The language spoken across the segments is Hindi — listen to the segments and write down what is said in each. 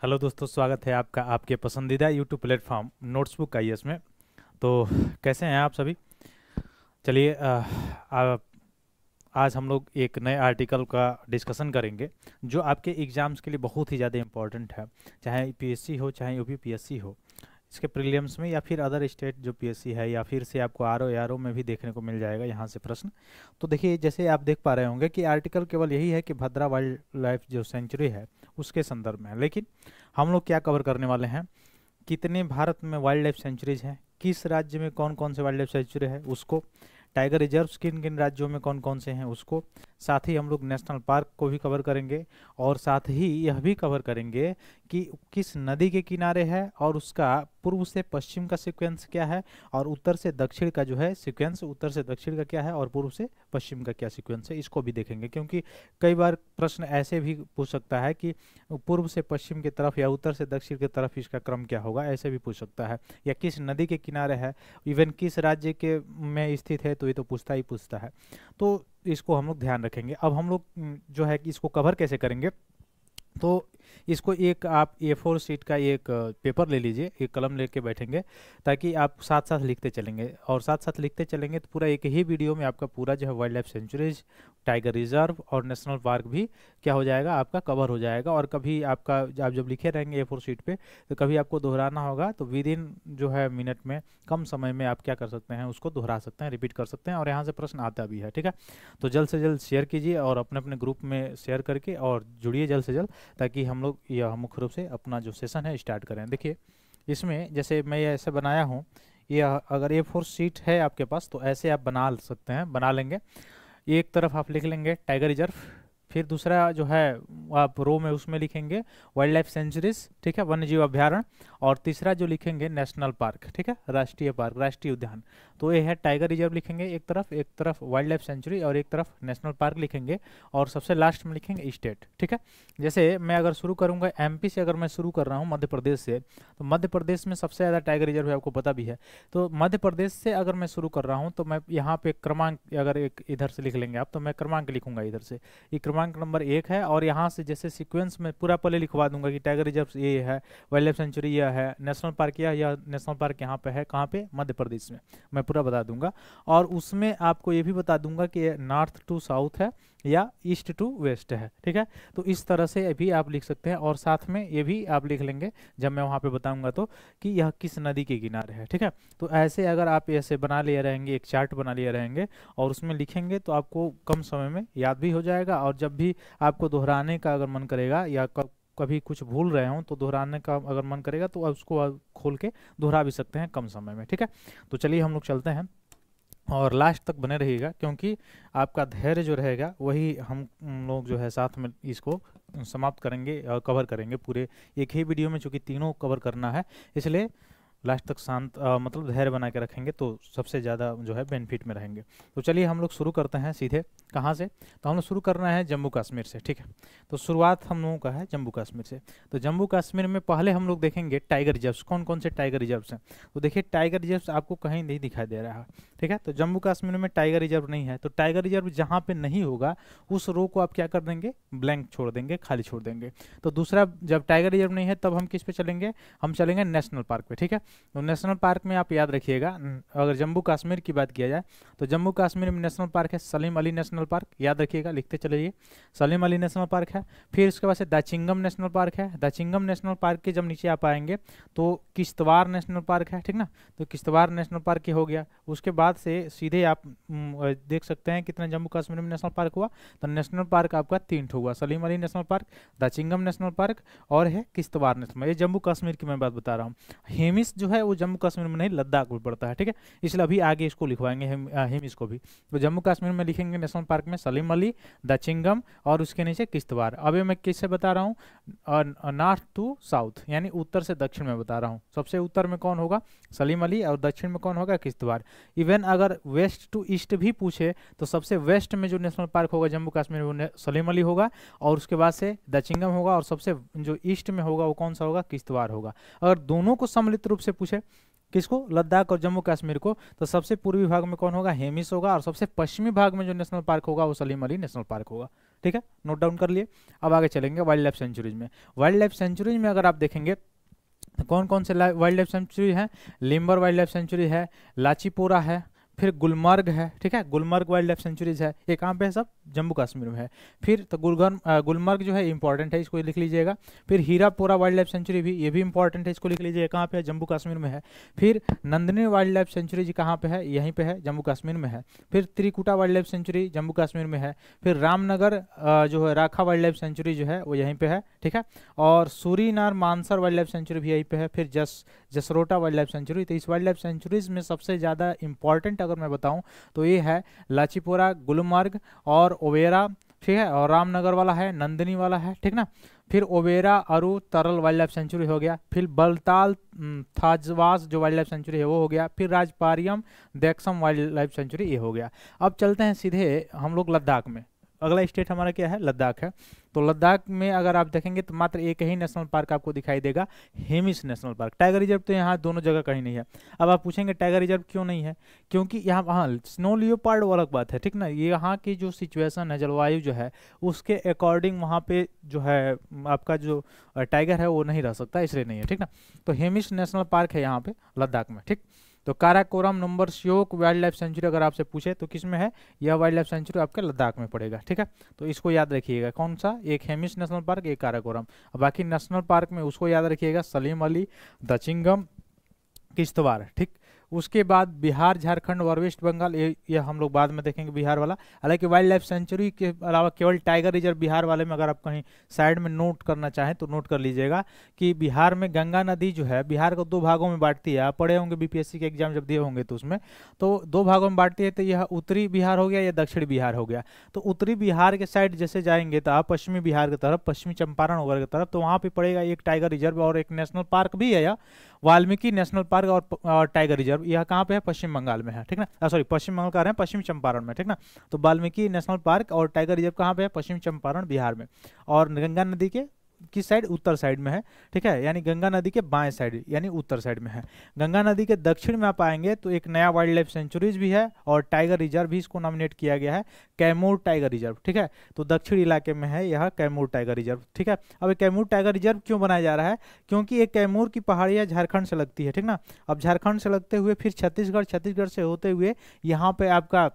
हेलो दोस्तों, स्वागत है आपका आपके पसंदीदा यूट्यूब प्लेटफॉर्म नोट्सबुक आईएएस में। तो कैसे हैं आप सभी। चलिए आज हम लोग एक नए आर्टिकल का डिस्कशन करेंगे जो आपके एग्ज़ाम्स के लिए बहुत ही ज़्यादा इम्पोर्टेंट है, चाहे पीएससी हो चाहे यूपीपीएससी हो। इसके प्रीलिम्स में या फिर अदर स्टेट जो पीएससी है या फिर से आपको आरओ एआरओ में भी देखने को मिल जाएगा यहाँ से प्रश्न। तो देखिए, जैसे आप देख पा रहे होंगे कि आर्टिकल केवल यही है कि भद्रा वाइल्ड लाइफ जो सेंचुरी है उसके संदर्भ में है, लेकिन हम लोग क्या कवर करने वाले हैं, कितने भारत में वाइल्ड लाइफ सेंचुरीज हैं, किस राज्य में कौन कौन से वाइल्ड लाइफ सेंचुरी है उसको, टाइगर रिजर्व्स किन किन राज्यों में कौन कौन से हैं उसको, साथ ही हम लोग नेशनल पार्क को भी कवर करेंगे और साथ ही यह भी कवर करेंगे कि किस नदी के किनारे है और उसका पूर्व से पश्चिम का सीक्वेंस क्या है और उत्तर से दक्षिण का जो है सीक्वेंस, उत्तर से दक्षिण का क्या है और पूर्व से पश्चिम का क्या सीक्वेंस है, इसको भी देखेंगे। क्योंकि कई बार प्रश्न ऐसे भी पूछ सकता है कि पूर्व से पश्चिम की तरफ या उत्तर से दक्षिण की तरफ इसका क्रम क्या होगा, ऐसे भी पूछ सकता है। या किस नदी के किनारे है, इवन किस राज्य के में स्थित है, तो ये तो पूछता ही पूछता है। तो इसको हम लोग ध्यान रखेंगे। अब हम लोग जो है कि इसको कवर कैसे करेंगे, तो इसको एक आप A4 शीट का एक पेपर ले लीजिए, एक कलम लेके बैठेंगे ताकि आप साथ साथ लिखते चलेंगे और साथ साथ लिखते चलेंगे तो पूरा एक ही वीडियो में आपका पूरा जो है wild life sanctuaries, tiger reserve और नेशनल पार्क भी क्या हो जाएगा, आपका कवर हो जाएगा। और कभी आपका आप जब लिखे रहेंगे A4 शीट पे तो कभी आपको दोहराना होगा तो विद इन जो है मिनट में, कम समय में आप क्या कर सकते हैं, उसको दोहरा सकते हैं, रिपीट कर सकते हैं और यहाँ से प्रश्न आता भी है। ठीक है, तो जल्द से जल्द शेयर कीजिए और अपने अपने ग्रुप में शेयर करके और जुड़िए जल्द से जल्द, ताकि हम लोग यह मुख्य रूप से अपना जो सेशन है स्टार्ट करें। देखिए, इसमें जैसे मैं ये ऐसे बनाया हूँ, ये अगर A4 शीट है आपके पास तो ऐसे आप बना सकते हैं, बना लेंगे। एक तरफ आप लिख लेंगे टाइगर रिजर्व, फिर दूसरा जो है आप रो में उसमें लिखेंगे वाइल्ड लाइफ सेंचुरीज, ठीक है, वन्य जीव अभ्यारण्य, और तीसरा जो लिखेंगे नेशनल पार्क, ठीक है, राष्ट्रीय पार्क, राष्ट्रीय उद्यान। तो ये है टाइगर रिजर्व लिखेंगे एक तरफ वाइल्ड लाइफ सेंचुरी और एक तरफ नेशनल पार्क लिखेंगे और सबसे लास्ट में लिखेंगे स्टेट। ठीक है, जैसे मैं अगर शुरू करूंगा एमपी से, अगर मैं शुरू कर रहा हूँ मध्य प्रदेश से, तो मध्य प्रदेश में सबसे ज़्यादा टाइगर रिजर्व है, आपको पता भी है। तो मध्य प्रदेश से अगर मैं शुरू कर रहा हूँ तो मैं यहाँ पे क्रमांक, अगर एक इधर से लिख लेंगे आप, तो मैं क्रमांक लिखूंगा इधर से, ये क्रमांक नंबर 1 है और यहाँ से जैसे सीक्वेंस में पूरा पहले लिखवा दूंगा कि टाइगर रिजर्व ये है, वाइल्ड लाइफ सेंचुरी यह है, नेशनल पार्क यह नेशनल पार्क यहाँ पे है, कहाँ पे, मध्य प्रदेश में, मैं पूरा बता दूंगा। और उसमें आपको ये भी बता दूंगा कि नॉर्थ टू साउथ है या ईस्ट टू वेस्ट है। ठीक है, तो इस तरह से भी आप लिख सकते हैं और साथ में ये भी आप लिख लेंगे जब मैं वहाँ पे बताऊंगा तो, कि यह किस नदी के किनारे है। ठीक है, तो ऐसे अगर आप ऐसे बना लिए रहेंगे, एक चार्ट बना लिए रहेंगे और उसमें लिखेंगे तो आपको कम समय में याद भी हो जाएगा और जब भी आपको दोहराने का अगर मन करेगा या कभी कुछ भूल रहे हो तो दोहराने का अगर मन करेगा तो उसको आप खोल के दोहरा भी सकते हैं कम समय में। ठीक है, तो चलिए हम लोग चलते हैं और लास्ट तक बने रहिएगा, क्योंकि आपका धैर्य जो रहेगा वही हम लोग जो है साथ में इसको समाप्त करेंगे और कवर करेंगे पूरे एक ही वीडियो में, चूँकि तीनों कवर करना है, इसलिए लास्ट तक शांत मतलब धैर्य बना के रखेंगे तो सबसे ज़्यादा जो है बेनिफिट में रहेंगे। तो चलिए हम लोग शुरू करते हैं सीधे, कहाँ से, तो हम लोग शुरू करना है जम्मू कश्मीर से। ठीक है, तो शुरुआत हम लोगों का है जम्मू कश्मीर से। तो जम्मू कश्मीर में पहले हम लोग देखेंगे टाइगर रिजर्व्स, कौन कौन से टाइगर रिजर्व्स हैं। तो देखिए, टाइगर रिजर्व्स आपको कहीं नहीं दिखाई दे रहा है। ठीक है, तो जम्मू कश्मीर में टाइगर रिजर्व नहीं है, तो टाइगर रिजर्व जहाँ पे नहीं होगा उस रो को आप क्या कर देंगे, ब्लैंक छोड़ देंगे, खाली छोड़ देंगे। तो दूसरा, जब टाइगर रिजर्व नहीं है तब हम किस पे चलेंगे, हम चलेंगे नेशनल पार्क पे। ठीक है, तो नेशनल पार्क में आप याद रखिएगा, अगर जम्मू कश्मीर की बात किया जाए तो जम्मू कश्मीर में नेशनल पार्क है सलीम अली नेशनल पार्क, याद रखिएगा, लिखते चलिए, सलीम अली नेशनल पार्क है। फिर उसके बाद से दाचिंगम नेशनल पार्क है, दाचिंगम नेशनल पार्क के जब नीचे आप आएंगे तो किश्तवाड़ नेशनल पार्क है, ठीक ना, तो किश्तवाड़ नेशनल पार्क की हो गया। उसके बाद से सीधे आप देख सकते हैं कितना जम्मू कश्मीर में नेशनल पार्क हुआ, तो नेशनल पार्क आपका 3 हुआ, Salim Ali national park, Dachigam national park और है किश्तवाड़ नेशनल। ये जम्मू कश्मीर की मैं बात बता रहा हूँ। हेमिस जो है वो जम्मू कश्मीर में नहीं, लद्दाख में पड़ता है। ठीक है, इसलिए अभी आगे इसको लिखवाएंगे हेमिस को भी। तो जम्मू कश्मीर में लिखेंगे नेशनल पार्क में सलीम अली, दाचिंगम और उसके नीचे किश्तवाड़। अभी मैं किससे बता रहा हूँ, नॉर्थ टू साउथ, यानी उत्तर से दक्षिण में बता रहा हूँ। सबसे उत्तर में कौन होगा, सलीम अली, और दक्षिण में कौन होगा, किश्तवाड़। इवन अगर वेस्ट टू ईस्ट भी पूछे तो सबसे वेस्ट में जो नेशनल पार्क होगा जम्मू कश्मीर में वो सलीम अली होगा और उसके बाद से दाचिंगम होगा और सबसे जो ईस्ट में होगा वो कौन सा होगा, किश्तवाड़ होगा। अगर दोनों को सम्मिलित रूप से पूछे, किसको, लद्दाख और जम्मू कश्मीर को, तो सबसे पूर्वी भाग में कौन होगा, हेमिस होगा और सबसे पश्चिमी भाग में जो नेशनल पार्क होगा वो सलीम अली नेशनल पार्क होगा। ठीक है, नोट डाउन कर लिए। अब आगे चलेंगे वाइल्ड लाइफ सेंचुरीज में। वाइल्ड लाइफ सेंचुरीज में अगर आप देखेंगे तो कौन कौन से वाइल्ड लाइफ सेंचुरी है, लिम्बर वाइल्ड लाइफ सेंचुरी है, लाचीपोरा है, फिर गुलमर्ग है, ठीक है, गुलमर्ग वाइल्ड लाइफ सेंचुरीज है। ये कहाँ पे है, सब जम्मू कश्मीर में है। फिर तो गुलमर्ग जो है इंपॉर्टेंट है, इसको लिख लीजिएगा। फिर हीरापोरा वाइल्ड लाइफ सेंचुरी भी, ये भी इंपॉर्टेंट है, इसको लिख लीजिए, कहाँ पे है, जम्मू कश्मीर में है। फिर नंदनी वाइल्ड लाइफ सेंचुरी जी कहाँ पे है, यहीं पे है, जम्मू कश्मीर में है। फिर Trikuta wild life sanctuary Jammu Kashmir में है। फिर रामनगर जो है राखा वाइल्ड लाइफ सेंचुरी जो है वो यहीं पे है, ठीक है। और सूरीनार मानसर वाइल्ड लाइफ सेंचुरी भी यहीं पे है। फिर जसरोटा वाइल्ड लाइफ सेंचुरी। तो इस वाइल्ड लाइफ सेंचुरीज में सबसे ज़्यादा इंपॉर्टेंट अगर मैं बताऊं तो ये है लाचीपोरा, गुलमर्ग और ओवेरा, ठीक है, और रामनगर वाला है, नंदनी वाला है, ठीक ना। फिर ओवेरा अरु तरल वाइल्ड लाइफ सेंचुरी हो गया। फिर बलताल थाजवास जो वाइल्ड लाइफ सेंचुरी है वो हो गया। फिर राजपारियम देक्सम वाइल्ड लाइफ सेंचुरी ये हो गया। अब चलते हैं सीधे हम लोग लद्दाख में। अगला स्टेट हमारा क्या है, लद्दाख है। तो लद्दाख में अगर आप देखेंगे तो मात्र एक ही नेशनल पार्क आपको दिखाई देगा, Hemis national park. Tiger reserve तो यहाँ दोनों जगह कहीं नहीं है। अब आप पूछेंगे टाइगर रिजर्व क्यों नहीं है, क्योंकि यहाँ हाँ स्नो लियोपार्ड वो अलग बात है, ठीक ना। ये यहाँ की जो सिचुएशन है, जलवायु जो है उसके अकॉर्डिंग वहाँ पे जो है आपका जो टाइगर है वो नहीं रह सकता, इसलिए नहीं है, ठीक ना। तो हेमिस नेशनल पार्क है यहाँ पे लद्दाख में, ठीक। तो Karakoram number Shyok wild life sanctuary अगर आपसे पूछे तो किस में है, यह वाइल्ड लाइफ सेंचुरी आपके लद्दाख में पड़ेगा, ठीक है। तो इसको याद रखिएगा, कौन सा, एक हेमिस नेशनल पार्क, एक काराकोरम। बाकी नेशनल पार्क में उसको याद रखिएगा, सलीम अली, दचिंगम, किश्तवाड़, ठीक। उसके बाद बिहार, झारखंड और वेस्ट बंगाल, ये हम लोग बाद में देखेंगे बिहार वाला। हालांकि वाइल्ड लाइफ सेंचुरी के अलावा केवल टाइगर रिजर्व बिहार वाले में अगर आप कहीं साइड में नोट करना चाहें तो नोट कर लीजिएगा कि बिहार में गंगा नदी जो है बिहार को दो भागों में बांटती है। आप पढ़े होंगे बीपीएससी के एग्जाम जब दिए होंगे तो उसमें, तो दो भागों में बांटती है। तो यह उत्तरी बिहार हो गया, या दक्षिणी बिहार हो गया। तो उत्तरी बिहार के साइड जैसे जाएंगे तो आप पश्चिमी बिहार की तरफ, पश्चिमी चंपारण वगैरह की तरफ, तो वहाँ पे पड़ेगा एक टाइगर रिजर्व और एक नेशनल पार्क भी है, या वाल्मीकि नेशनल पार्क और टाइगर रिजर्व। यह कहाँ पे है, पश्चिम बंगाल में है, ठीक ना। सॉरी, पश्चिम बंगाल का रहे हैं, पश्चिम चंपारण में, ठीक ना। तो वाल्मीकि नेशनल पार्क और टाइगर रिजर्व कहाँ पे है, पश्चिम चंपारण बिहार में। और गंगा नदी के किस साइड, उत्तर साइड में है, ठीक है, यानी गंगा नदी के बाएं साइड यानी उत्तर साइड में है। गंगा नदी के दक्षिण में आप आएंगे तो एक नया वाइल्ड लाइफ सेंचुरीज भी है और टाइगर रिजर्व भी इसको नॉमिनेट किया गया है, कैमूर टाइगर रिजर्व, ठीक है। तो दक्षिण इलाके में है यह कैमूर टाइगर रिजर्व, ठीक है। अब कैमूर टाइगर रिजर्व क्यों बनाया जा रहा है, क्योंकि एक कैमूर की पहाड़ियाँ झारखंड से लगती है, ठीक ना। अब झारखंड से लगते हुए फिर छत्तीसगढ़, छत्तीसगढ़ से होते हुए यहाँ पे आपका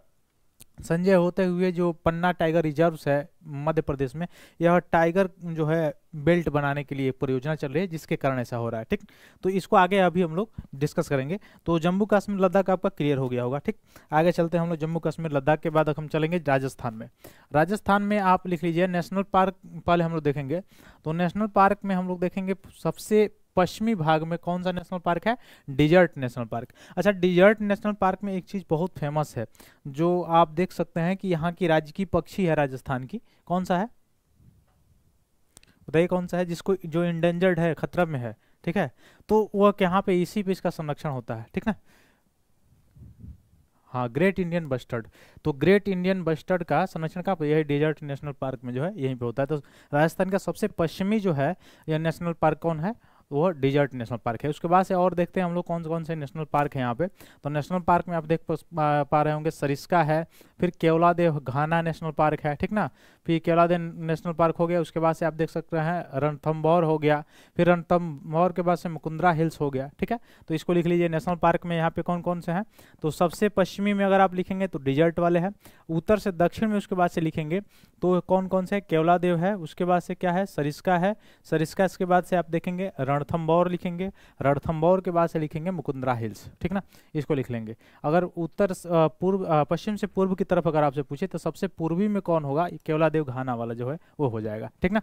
संजय होते हुए जो पन्ना टाइगर रिजर्व्स है मध्य प्रदेश में, यह टाइगर जो है बेल्ट बनाने के लिए परियोजना चल रही है, जिसके कारण ऐसा हो रहा है, ठीक। तो इसको आगे अभी हम लोग डिस्कस करेंगे। तो जम्मू कश्मीर लद्दाख आपका क्लियर हो गया होगा, ठीक। आगे चलते हैं हम लोग जम्मू कश्मीर लद्दाख के बाद हम चलेंगे राजस्थान में। राजस्थान में आप लिख लीजिए नेशनल पार्क पहले हम लोग देखेंगे। तो नेशनल पार्क में हम लोग देखेंगे सबसे पश्चिमी भाग में कौन सा नेशनल पार्क है, डिजर्ट नेशनल पार्क। अच्छा, डिजर्ट नेशनल पार्क में एक चीज़ बहुत फेमस है जो आप देख सकते हैं कि यहाँ की राज्य की पक्षी है राजस्थान की, कौन सा है बताइए, कौन सा है जिसको जो इंडेंजर्ड है, खतरा में है, ठीक है। तो वह यहाँ पे इसी पे इसका संरक्षण होता है, ठीक ना। हाँ, ग्रेट इंडियन बस्टर्ड। तो ग्रेट इंडियन बस्टर्ड का संरक्षण कहाँ पे, यही डेजर्ट नेशनल पार्क में जो है यहीं पे होता है। तो राजस्थान का सबसे पश्चिमी जो है यह नेशनल पार्क कौन है, वो डिजर्ट नेशनल पार्क है। उसके बाद से और देखते हैं हम लोग कौन कौन से नेशनल पार्क हैं यहाँ पे। तो नेशनल पार्क में आप देख पा रहे होंगे सरिस्का है, फिर केवलादेव घाना नेशनल पार्क है, ठीक ना। फिर केवलादेव नेशनल पार्क हो गया। उसके बाद से आप देख सकते हैं रणथंभौर हो गया, फिर रणथंभौर के बाद से मुकुंदरा हिल्स हो गया, ठीक है। तो इसको लिख लीजिए नेशनल पार्क में यहाँ पे कौन कौन से हैं। तो सबसे पश्चिमी में अगर आप लिखेंगे तो डिजर्ट वाले हैं, उत्तर से दक्षिण में उसके बाद से लिखेंगे तो कौन कौन से, केवलादेव है, उसके बाद से क्या है, सरिस्का है, सरिस्का इसके बाद से आप देखेंगे रणथंभौर लिखेंगे, रणथंभौर के बाद से लिखेंगे मुकुंदरा हिल्स, ठीक ना। इसको लिख लेंगे। अगर उत्तर पूर्व पश्चिम से पूर्व की तरफ अगर आपसे पूछे तो सबसे पूर्वी में कौन होगा, केवलादेव घाना वाला जो है वो हो जाएगा, ठीक ना।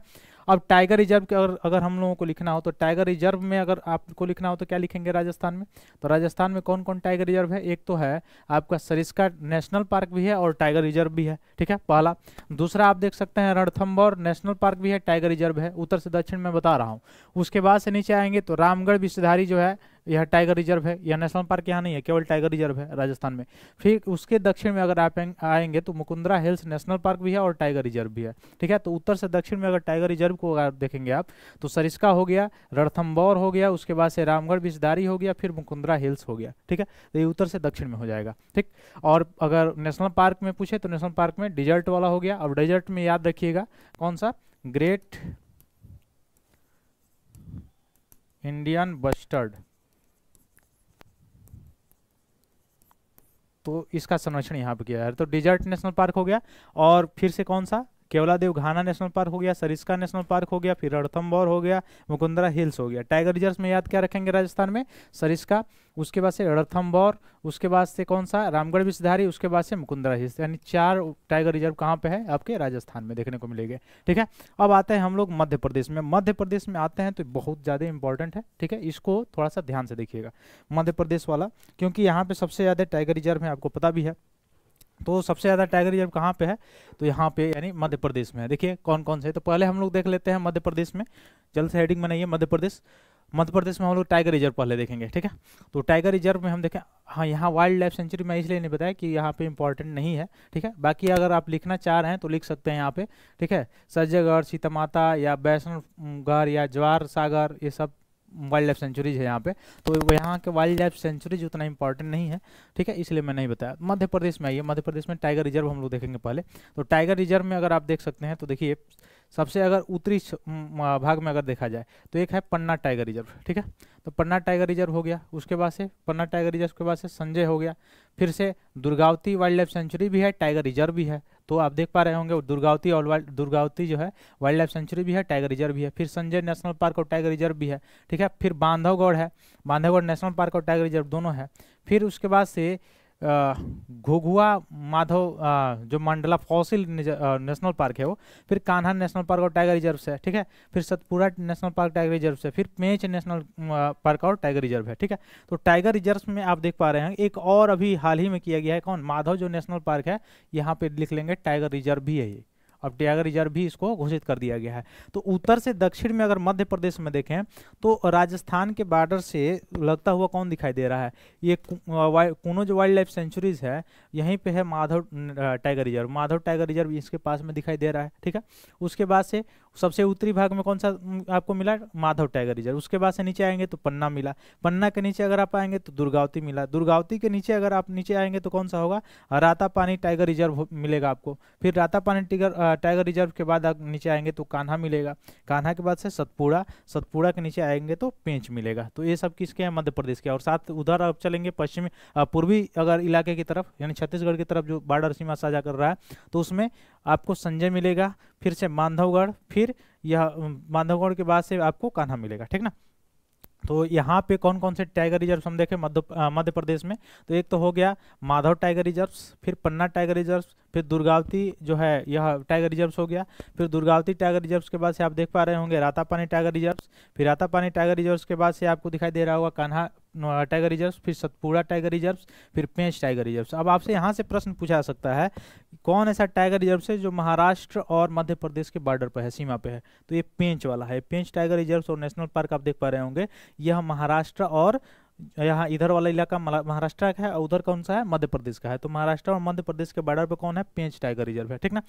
अब टाइगर रिजर्व के अगर हम लोगों को लिखना हो तो टाइगर रिजर्व में अगर आपको लिखना हो तो क्या लिखेंगे राजस्थान में। तो राजस्थान में कौन कौन टाइगर रिजर्व है, एक तो है आपका सरिस्का नेशनल पार्क भी है और टाइगर रिजर्व भी है, ठीक है, पहला। दूसरा आप देख सकते हैं रणथंभौर नेशनल पार्क भी है, टाइगर रिजर्व है, उत्तर से दक्षिण में बता रहा हूँ। उसके बाद से नीचे आएंगे तो रामगढ़ विषधारी जो है यह टाइगर रिजर्व है, यह नेशनल पार्क यहाँ नहीं है, केवल टाइगर रिजर्व है राजस्थान में। फिर उसके दक्षिण में अगर आप आएंगे तो मुकुंदरा हिल्स नेशनल पार्क भी है और टाइगर रिजर्व भी है, ठीक है। तो उत्तर से दक्षिण में अगर टाइगर रिजर्व को अगर देखेंगे आप तो सरिस्का हो गया, रणथंभौर हो गया, उसके बाद से रामगढ़ बिसदारी हो गया, फिर मुकुंदरा हिल्स हो गया, ठीक है। तो ये उत्तर से दक्षिण में हो जाएगा, ठीक। और अगर नेशनल पार्क में पूछे तो नेशनल पार्क में डेजर्ट वाला हो गया। अब डेजर्ट में याद रखिएगा कौन सा, ग्रेट इंडियन बस्टर्ड, तो इसका संरक्षण यहाँ पे किया है। तो डेजर्ट नेशनल पार्क हो गया। और फिर से कौन सा, केवलादेव घाना नेशनल पार्क हो गया, सरिस्का नेशनल पार्क हो गया, फिर रणथंभौर हो गया, मुकुंदरा हिल्स हो गया। टाइगर रिजर्व में याद क्या रखेंगे राजस्थान में, सरिस्का, उसके बाद से रणथंभौर, उसके बाद से कौन सा, रामगढ़ बिसधारी, उसके बाद से मुकुंदरा हिल्स, यानी 4 टाइगर रिजर्व कहाँ पे है, आपके राजस्थान में देखने को मिलेंगे, ठीक है। अब आते हैं हम लोग मध्य प्रदेश में। मध्य प्रदेश में आते हैं तो बहुत ज़्यादा इंपॉर्टेंट है, ठीक है, इसको थोड़ा सा ध्यान से देखिएगा मध्य प्रदेश वाला, क्योंकि यहाँ पे सबसे ज़्यादा टाइगर रिजर्व है, आपको पता भी है। तो सबसे ज़्यादा टाइगर रिजर्व कहाँ पे है, तो यहाँ पे यानी मध्य प्रदेश में है। देखिए कौन कौन से, तो पहले हम लोग देख लेते हैं मध्य प्रदेश में, जल्द से हेडिंग बनाइए मध्य प्रदेश। मध्य प्रदेश में हम लोग टाइगर रिजर्व पहले देखेंगे, ठीक है। तो टाइगर रिजर्व में हम देखें, हाँ यहाँ वाइल्ड लाइफ सेंचुरी मैं इसलिए नहीं बताया कि यहाँ पे इंपॉर्टेंट नहीं है, ठीक है। बाकी अगर आप लिखना चाह रहे हैं तो लिख सकते हैं यहाँ पे, ठीक है। सज्जगढ़, सीतामाता या वैष्णवगढ़ या ज्वार सागर, ये सब वाइल्ड लाइफ सेंचुरीज है यहाँ पे। तो यहाँ के वाइल्ड लाइफ सेंचुरीज उतना इंपॉर्टेंट नहीं है, ठीक है, इसलिए मैं नहीं बताया। मध्य प्रदेश में आइए, मध्य प्रदेश में टाइगर रिजर्व हम लोग देखेंगे पहले। तो टाइगर रिजर्व में अगर आप देख सकते हैं तो देखिए सबसे अगर उत्तरी भाग में अगर देखा जाए तो एक है पन्ना टाइगर रिजर्व, ठीक है। तो पन्ना टाइगर रिजर्व हो गया, उसके बाद से पन्ना टाइगर रिजर्व के बाद से संजय हो गया, फिर से दुर्गावती वाइल्ड लाइफ सेंचुरी भी है, टाइगर रिजर्व भी है। तो आप देख पा रहे होंगे दुर्गावती और दुर्गावती जो है वाइल्ड लाइफ सेंचुरी भी है, टाइगर रिजर्व भी है। फिर संजय नेशनल पार्क और टाइगर रिजर्व भी है, ठीक है। फिर बांधवगढ़ है, बांधवगढ़ नेशनल पार्क और टाइगर रिजर्व दोनों है। फिर उसके बाद से घुघुआ माधव जो मंडला फॉसिल नेशनल पार्क है वो, फिर कान्हा नेशनल पार्क और टाइगर रिजर्व से, ठीक है। फिर Satpura national park tiger reserve से, फिर पेंच नेशनल पार्क और टाइगर रिजर्व है, ठीक है। तो टाइगर रिजर्व में आप देख पा रहे हैं एक और अभी हाल ही में किया गया है, कौन, माधव जो नेशनल पार्क है, यहाँ पे लिख लेंगे टाइगर रिजर्व भी है ये। अब टाइगर रिजर्व भी इसको घोषित कर दिया गया है। तो उत्तर से दक्षिण में अगर मध्य प्रदेश में देखें तो राजस्थान के बॉर्डर से लगता हुआ कौन दिखाई दे रहा है, ये कूनो जो वाइल्ड लाइफ सेंचुरीज है, यहीं पे है Madhav tiger reserve. Madhav tiger reserve इसके पास में दिखाई दे रहा है, ठीक है। उसके बाद से सबसे उत्तरी भाग में कौन सा आपको मिला, माधव टाइगर रिजर्व। उसके बाद से नीचे आएंगे तो पन्ना मिला, पन्ना के नीचे अगर आप आएंगे तो दुर्गावती मिला, दुर्गावती के नीचे अगर आप नीचे आएंगे तो कौन सा होगा, रातापानी टाइगर रिजर्व मिलेगा आपको। फिर रातापानी टाइगर रिजर्व के बाद आप नीचे आएंगे तो कान्हा मिलेगा, कान्हा के बाद से सतपुड़ा, सतपुड़ा के नीचे आएंगे तो पेंच मिलेगा। तो ये सब किसके हैं, मध्य प्रदेश के। और साथ उधर आप चलेंगे पश्चिमी पूर्वी अगर इलाके की तरफ, यानी छत्तीसगढ़ की तरफ जो बॉर्डर सीमा साझा कर रहा है, तो उसमें आपको संजय मिलेगा, फिर से बांधवगढ़, फिर यह बांधवगढ़ के बाद से आपको कान्हा मिलेगा, ठीक ना। तो यहाँ पे कौन कौन से टाइगर रिजर्व हम देखें मध्य प्रदेश में, तो एक तो हो गया माधव टाइगर रिजर्व, फिर पन्ना टाइगर रिजर्व, फिर दुर्गावती जो है यह टाइगर रिजर्व हो गया। फिर दुर्गावती टाइगर रिजर्व के बाद से आप देख पा रहे होंगे रातापानी टाइगर रिजर्व, फिर रातापानी टाइगर रिजर्व के बाद से आपको दिखाई दे रहा होगा कान्हा टाइगर रिजर्व, फिर सतपुड़ा टाइगर रिजर्व, फिर पेंच टाइगर रिजर्व। अब आपसे यहाँ से प्रश्न पूछा जा सकता है कौन ऐसा टाइगर रिजर्व है जो महाराष्ट्र और मध्य प्रदेश के बॉर्डर पर है, सीमा पे है, तो ये पेंच वाला है। पेंच टाइगर रिजर्व और नेशनल पार्क आप देख पा रहे होंगे, यह महाराष्ट्र और यहाँ इधर वाला इलाका महाराष्ट्र का है और उधर कौन सा है, मध्य प्रदेश का है। तो महाराष्ट्र और मध्य प्रदेश के बॉर्डर पे कौन है, पेंच टाइगर रिजर्व है, ठीक ना।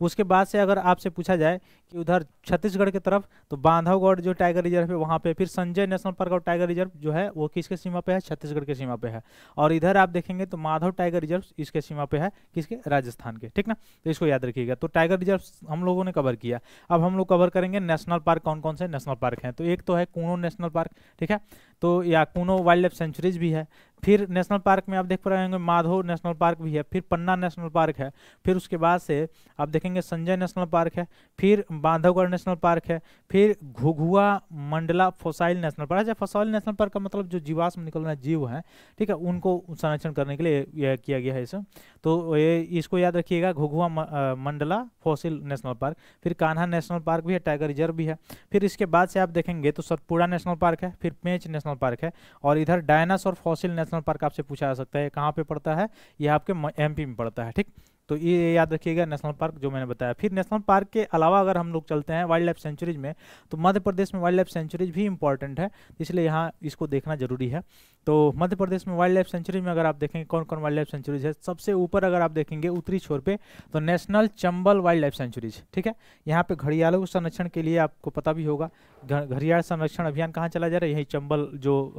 उसके बाद से अगर आपसे पूछा जाए कि उधर छत्तीसगढ़ की तरफ, तो बांधवगढ़ जो टाइगर रिजर्व है वहाँ पे, फिर संजय नेशनल पार्क और टाइगर रिजर्व जो है वो किसके सीमा पे है, छत्तीसगढ़ के सीमा पे है। और इधर आप देखेंगे तो माधव टाइगर रिजर्व इसके सीमा पे है, किसके, राजस्थान के, ठीक ना। तो इसको याद रखिएगा। तो टाइगर रिजर्व हम लोगों ने कवर किया। अब हम लोग कवर करेंगे नेशनल पार्क, कौन कौन से नेशनल पार्क हैं। तो एक तो है कूनो नेशनल पार्क, ठीक है, तो या कूनो वाइल्ड लाइफ सेंचुरीज भी है। फिर नेशनल पार्क में आप देख पा रहे होंगे माधव नेशनल पार्क भी है, फिर पन्ना नेशनल पार्क है, फिर उसके बाद से आप देखेंगे संजय नेशनल पार्क है, फिर बांधवगढ़ नेशनल पार्क है, फिर घुघुआ मंडला फॉसाइल नेशनल पार्क है। फॉसाइल नेशनल पार्क का मतलब जो जीवाश्म निकल रहे जीव हैं, ठीक है, उनको संरक्षण करने के लिए यह किया गया है इसे। तो ये इसको याद रखिएगा, घुघुआ मंडला फॉसिल नेशनल पार्क। फिर कान्हा नेशनल पार्क भी है, टाइगर रिजर्व भी है। फिर इसके बाद से आप देखेंगे तो सतपुड़ा नेशनल पार्क है, फिर पेंच नेशनल पार्क है, और इधर डायनासोर फॉसिल नेशनल पार्क आपसे पूछा जा सकता है कहाँ पे पड़ता है, यह आपके एमपी में पड़ता है, ठीक। तो ये याद रखिएगा नेशनल पार्क जो मैंने बताया। फिर नेशनल पार्क के अलावा अगर हम लोग चलते हैं वाइल्ड लाइफ सेंचुरीज में, तो मध्य प्रदेश में वाइल्ड लाइफ सेंचुरीज भी इंपॉर्टेंट है, इसलिए यहाँ इसको देखना जरूरी है। तो मध्य प्रदेश में वाइल्ड लाइफ सेंचुरी में अगर आप देखेंगे कौन कौन वाइल्ड लाइफ सेंचुरीज है, सबसे ऊपर अगर आप देखेंगे उत्तरी छोर पे तो national Chambal wild life sanctuaries, ठीक है। यहाँ पे घड़ियालों के संरक्षण के लिए आपको पता भी होगा घड़ियाल संरक्षण अभियान कहाँ चला जा रहा है, यही चंबल जो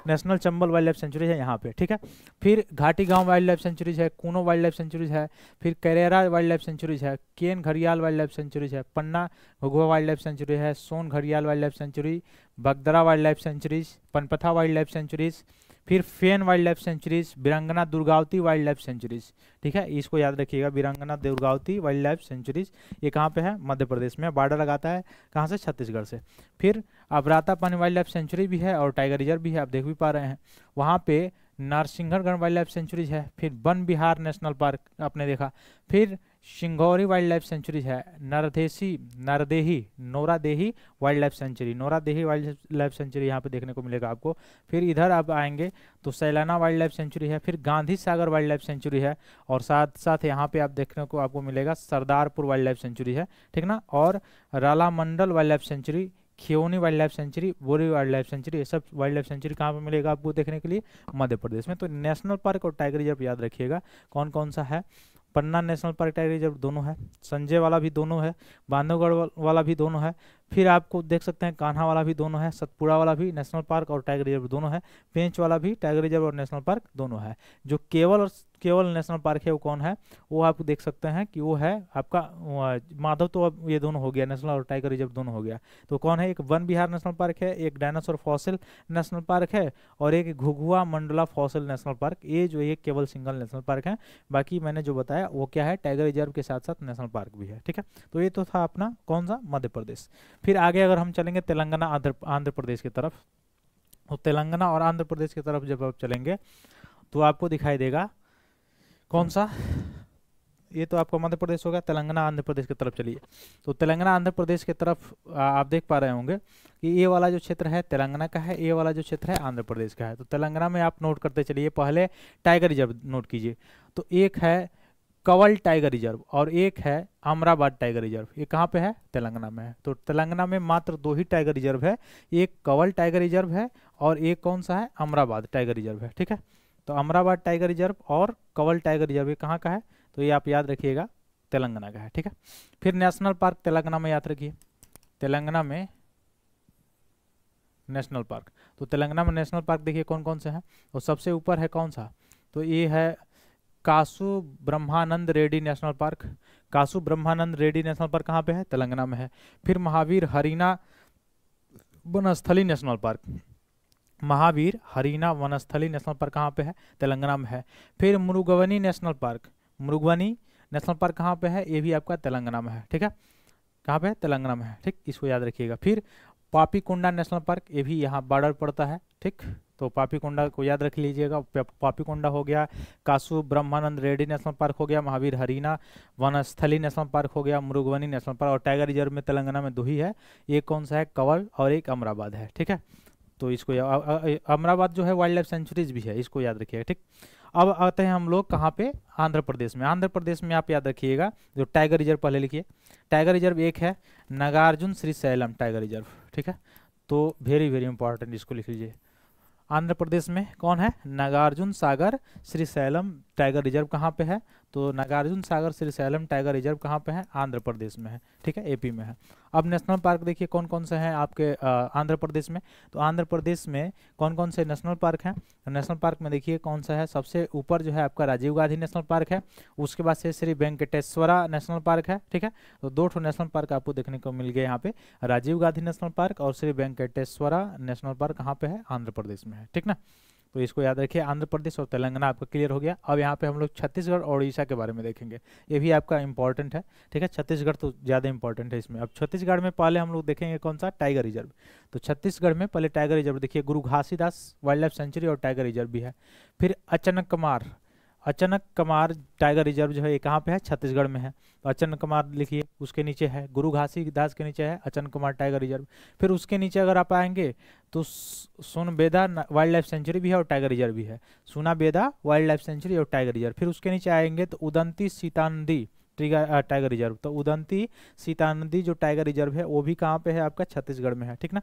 national Chambal wild life sanctuary है यहाँ पे, ठीक है। फिर घाटी गांव वाइल्ड लाइफ सेंचुरीज है, कूनो वाइल्ड लाइफ सेंचुरीज है, फिर करेरा वाइल्ड लाइफ सेंचुरीज है, केन घड़ियाल वाइल्ड लाइफ सेंचुरीज है, पन्ना घुघुआ वाइल्ड लाइफ सेंचुरी है, सोन घड़ियाल wild life sanctuary, Bagdara wild life sanctuaries, Panpatha wild life sanctuaries, फिर फेन वाइल्ड लाइफ सेंचुरीज, वीरांगना दुर्गावती वाइल्ड लाइफ सेंचुरीज, ठीक है। इसको याद रखिएगा, वीरांगना दुर्गावती वाइल्ड लाइफ सेंचुरीज, ये कहाँ पे है, मध्य प्रदेश में, बॉर्डर लगाता है कहाँ से, छत्तीसगढ़ से। फिर अबराता पानी वाइल्ड लाइफ सेंचुरी भी है और टाइगर रिजर्व भी है, आप देख भी पा रहे हैं। वहाँ पे नारसिंघरगढ़ वाइल्ड लाइफ सेंचुरीज है, फिर वन विहार नेशनल पार्क आपने देखा, फिर सिंघौरी वाइल्ड लाइफ सेंचुरीज है, Nauradehi wildlife sanctuary, Nauradehi wildlife sanctuary यहाँ पे देखने को मिलेगा आपको। फिर इधर आप आएंगे तो सैलाना वाइल्ड लाइफ सेंचुरी है, फिर Gandhi Sagar wild life sanctuary है, और साथ साथ यहाँ पे आप देखने को आपको मिलेगा सरदारपुर वाइल्ड लाइफ सेंचुरी है, ठीक ना, और Ralamandal wildlife sanctuary, Kheoni wildlife sanctuary, Bori wildlife sanctuary, ये सब वाइल्ड लाइफ सेंचुरी कहाँ पे मिलेगा आपको देखने के लिए, मध्य प्रदेश में। तो नेशनल पार्क और टाइगर रिजर्व याद रखिएगा कौन कौन सा है, पन्ना नेशनल पार्क टाइगर रिजर्व दोनों है, संजय वाला भी दोनों है, बांधवगढ़ वाला भी दोनों है, फिर आपको देख सकते हैं कान्हा वाला भी दोनों है, सतपुड़ा वाला भी नेशनल पार्क और टाइगर रिजर्व दोनों है, पेंच वाला भी टाइगर रिजर्व और नेशनल पार्क दोनों है। जो केवल नेशनल पार्क है वो कौन है, वो आप देख सकते हैं कि वो है आपका माधव, तो अब ये दोनों हो गया, नेशनल और टाइगर रिजर्व दोनों हो गया। तो कौन है, एक वन विहार नेशनल पार्क है, एक डायनासोर फॉसिल नेशनल पार्क है, और एक घुघुआ मंडला फॉसिल नेशनल पार्क, ये जो ये केवल सिंगल नेशनल पार्क है। बाकी मैंने जो बताया वो क्या है, टाइगर रिजर्व के साथ साथ नेशनल पार्क भी है, ठीक है। तो ये तो था अपना कौन सा, मध्य प्रदेश। फिर आगे अगर हम चलेंगे तेलंगाना आंध्र प्रदेश की तरफ, तो तेलंगाना और आंध्र प्रदेश की तरफ जब आप चलेंगे तो आपको दिखाई देगा कौन सा, ये तो आपका मध्य प्रदेश होगा। तेलंगाना आंध्र प्रदेश की तरफ चलिए, तो तेलंगाना आंध्र प्रदेश की तरफ आप देख पा रहे होंगे कि ये वाला जो क्षेत्र है तेलंगाना का है, ये वाला जो क्षेत्र है आंध्र प्रदेश का है। तो तेलंगाना में आप नोट करते चलिए, पहले टाइगर रिजर्व नोट कीजिए, तो एक है कवल टाइगर रिजर्व और एक है अमराबाद टाइगर रिजर्व, ये कहाँ पे है, तेलंगाना में है। तो तेलंगाना में मात्र 2 ही टाइगर रिजर्व है, एक कवल टाइगर रिजर्व है और एक कौन सा है, अमराबाद टाइगर रिजर्व है, ठीक है। तो अमराबाद टाइगर रिजर्व और कवल टाइगर रिजर्व ये कहाँ का है, तो ये आप याद रखिएगा तेलंगाना का है, ठीक है। फिर नेशनल पार्क तेलंगाना में याद रखिए, तेलंगाना में नेशनल पार्क, तो तेलंगाना में नेशनल पार्क देखिए कौन कौन से हैं, तो सबसे ऊपर है कौन सा, तो ये है Kasu Brahmananda Reddy national park. Kasu Brahmananda Reddy national park कहाँ पे है, तेलंगाना में है। फिर Mahavir Harina Vanasthali national park, Mahavir Harina Vanasthali national park कहाँ पे है, तेलंगाना में है। फिर Mrugavani national park, Mrugavani national park कहाँ पे है, ये भी आपका तेलंगाना में है, ठीक है, कहाँ पे है, तेलंगाना में है, ठीक, इसको याद रखिएगा। फिर पापीकोंडा नेशनल पार्क, ये भी यहाँ बॉर्डर पड़ता है, ठीक, तो पापीकोंडा को याद रख लीजिएगा। पापीकोंडा हो गया, कासु ब्रह्मानंद रेड्डी नेशनल पार्क हो गया, महावीर हरीना वनस्थली नेशनल पार्क हो गया, मुरुगवनी नेशनल पार्क, और टाइगर रिजर्व में तेलंगाना में 2 ही है, एक कौन सा है, कवल और एक अमराबाद है, ठीक है। तो इसको अमराबाद जो है वाइल्ड लाइफ सेंचुरीज भी है, इसको याद रखिएगा, ठीक। अब आते हैं हम लोग कहाँ पे, आंध्र प्रदेश में। आंध्र प्रदेश में आप याद रखिएगा जो टाइगर रिजर्व पहले लिखिए, टाइगर रिजर्व एक है नागार्जुन श्रीशैलम टाइगर रिजर्व, ठीक है, तो वेरी वेरी इंपॉर्टेंट, इसको लिख लीजिए। आंध्र प्रदेश में कौन है, नागार्जुन सागर श्रीशैलम टाइगर रिजर्व कहाँ पे है, तो नागार्जुन सागर श्रीशैलम टाइगर रिजर्व कहाँ पे है, आंध्र प्रदेश में है, ठीक है, एपी में है। अब नेशनल पार्क देखिए कौन कौन से हैं आपके आंध्र प्रदेश में, तो आंध्र प्रदेश में कौन कौन से नेशनल पार्क हैं, तो नेशनल पार्क में देखिए कौन सा है, सबसे ऊपर जो है आपका राजीव गांधी नेशनल पार्क है, उसके बाद से श्री वेंकटेश्वरा नेशनल पार्क है, ठीक है। तो 2 नेशनल पार्क आपको देखने को मिल गए यहाँ पे, राजीव गांधी नेशनल पार्क और श्री वेंकटेश्वरा नेशनल पार्क कहाँ पे है, आंध्र प्रदेश में है, ठीक ना। तो इसको याद रखिए, आंध्र प्रदेश और तेलंगाना आपका क्लियर हो गया। अब यहाँ पे हम लोग छत्तीसगढ़ और उड़ीसा के बारे में देखेंगे, ये भी आपका इंपॉर्टेंट है, ठीक है। छत्तीसगढ़ तो ज़्यादा इंपॉर्टेंट है इसमें। अब छत्तीसगढ़ में पहले हम लोग देखेंगे कौन सा, टाइगर रिजर्व। तो छत्तीसगढ़ में पहले टाइगर रिजर्व देखिए, गुरु घासीदास वाइल्ड लाइफ सेंचुरी और टाइगर रिजर्व भी है। फिर अचनकमार अचानक कमार टाइगर रिजर्व जो है ये कहाँ पे है, छत्तीसगढ़ में है। तो अचानक कमार लिखिए, उसके नीचे है गुरु घासीदास के नीचे है अचानक कमार टाइगर रिजर्व। फिर उसके नीचे अगर आप आएंगे तो सोनबेदा वाइल्ड लाइफ सेंचुरी भी है और टाइगर रिजर्व भी है, सोनाबेदा वाइल्ड लाइफ सेंचुरी और टाइगर रिजर्व। फिर उसके नीचे आएंगे तो उदंती सीतानदी टाइगर रिजर्व। तो उदंती सीतानदी जो टाइगर रिजर्व है वो भी कहाँ पे है, आपका छत्तीसगढ़ में है, ठीक ना।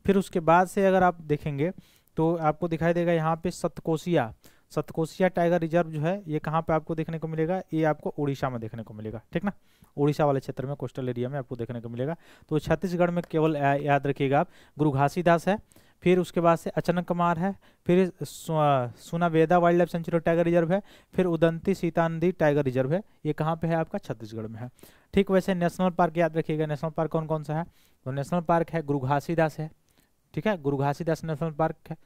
फिर उसके बाद से अगर आप देखेंगे तो आपको दिखाई देगा यहाँ पे सतकोसिया टाइगर रिजर्व जो है ये कहाँ पे आपको देखने को मिलेगा, ये आपको उड़ीसा में देखने को मिलेगा, ठीक ना। उड़ीसा वाले क्षेत्र में, कोस्टल एरिया में आपको देखने को मिलेगा। तो छत्तीसगढ़ में केवल याद रखिएगा आप गुरु घासीदास है, फिर उसके बाद से अचानक कमार है, फिर Sonabeda wildlife sanctuary tiger reserve है, फिर उदंती सीतानदी टाइगर रिजर्व है, ये कहाँ पे है, आपका छत्तीसगढ़ में है। ठीक वैसे नेशनल पार्क याद रखिएगा, नेशनल पार्क कौन कौन सा है, तो नेशनल पार्क है गुरु घासीदास है, ठीक है, गुरु घासीदास नेशनल पार्क है,